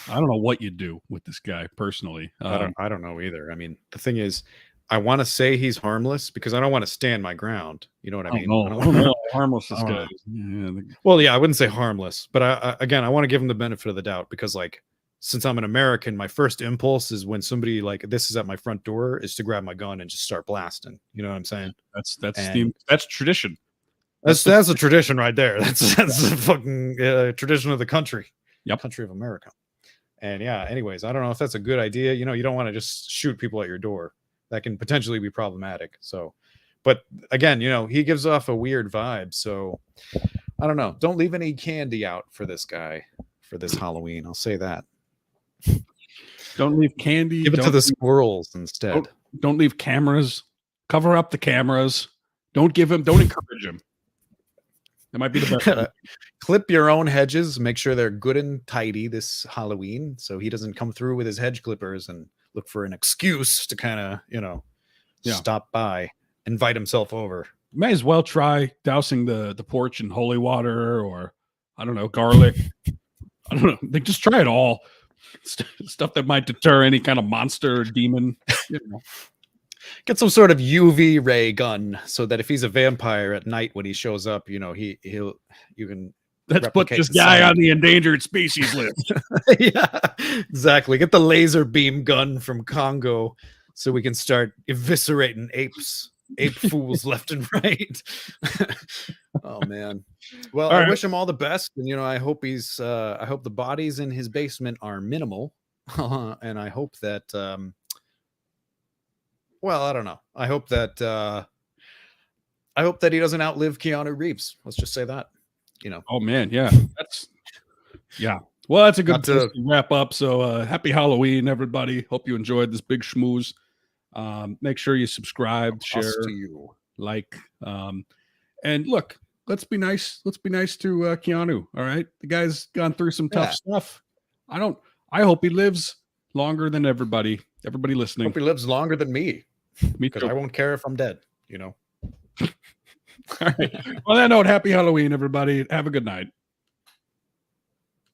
Speaker 2: I don't know what you do with this guy personally.
Speaker 1: I don't know either. I mean, the thing is, I want to say he's harmless because I don't want to stand my ground. You know what I mean? I
Speaker 2: I
Speaker 1: don't
Speaker 2: don't
Speaker 1: wanna-
Speaker 2: know how harmless this
Speaker 1: I don't
Speaker 2: guy
Speaker 1: know.
Speaker 2: is. Yeah,
Speaker 1: Well, yeah, I wouldn't say harmless, but I want to give him the benefit of the doubt because, like, since I'm an American, my first impulse is when somebody like this is at my front door is to grab my gun and just start blasting. You know what I'm saying?
Speaker 2: that's
Speaker 1: And-
Speaker 2: that's tradition.
Speaker 1: That's a tradition right there. That's a fucking tradition of the country.
Speaker 2: Yep.
Speaker 1: Country of America. And yeah, anyways, I don't know if that's a good idea. You know, you don't want to just shoot people at your door. That can potentially be problematic. So, but again, you know, he gives off a weird vibe. So I don't know. Don't leave any candy out for this guy for this Halloween. I'll say that.
Speaker 2: Don't leave candy.
Speaker 1: Give it to
Speaker 2: don't
Speaker 1: the
Speaker 2: leave-
Speaker 1: squirrels instead.
Speaker 2: Don't leave cameras. Cover up the cameras. Don't encourage him. That might be the best.
Speaker 1: Clip your own hedges. Make sure they're good and tidy this Halloween, so he doesn't come through with his hedge clippers and look for an excuse to kind of,
Speaker 2: Yeah.
Speaker 1: stop by, invite himself over.
Speaker 2: May as well try dousing the porch in holy water or I don't know, garlic. I don't know. They just try it all. Stuff that might deter any kind of monster or demon. You know.
Speaker 1: Get some sort of UV ray gun so that if he's a vampire at night when he shows up, you know, you can
Speaker 2: Let's put
Speaker 1: replicate
Speaker 2: this
Speaker 1: the
Speaker 2: guy
Speaker 1: sound.
Speaker 2: on the endangered species list.
Speaker 1: Yeah, exactly. Get the laser beam gun from Congo so we can start eviscerating ape fools left and right. Oh man. Well,
Speaker 2: All
Speaker 1: I
Speaker 2: right.
Speaker 1: wish him all the best, and you know, I hope I hope the bodies in his basement are minimal, and I hope that well, I don't know. I hope that he doesn't outlive Keanu Reeves. Let's just say that. You know.
Speaker 2: Oh man, yeah. Yeah. Well, that's a good
Speaker 1: Not to-
Speaker 2: place to wrap up. So happy Halloween, everybody. Hope you enjoyed this big schmooze. Make sure you subscribe,
Speaker 1: Us
Speaker 2: share,
Speaker 1: to you.
Speaker 2: like, and look, let's be nice. Let's be nice to Keanu. All right. The guy's gone through some tough stuff. I hope he lives longer than everybody listening.
Speaker 1: Hope he lives longer than me.
Speaker 2: Me
Speaker 1: Because
Speaker 2: too.
Speaker 1: I won't care if I'm dead, you know.
Speaker 2: All right. On that note, happy Halloween, everybody. Have a good night.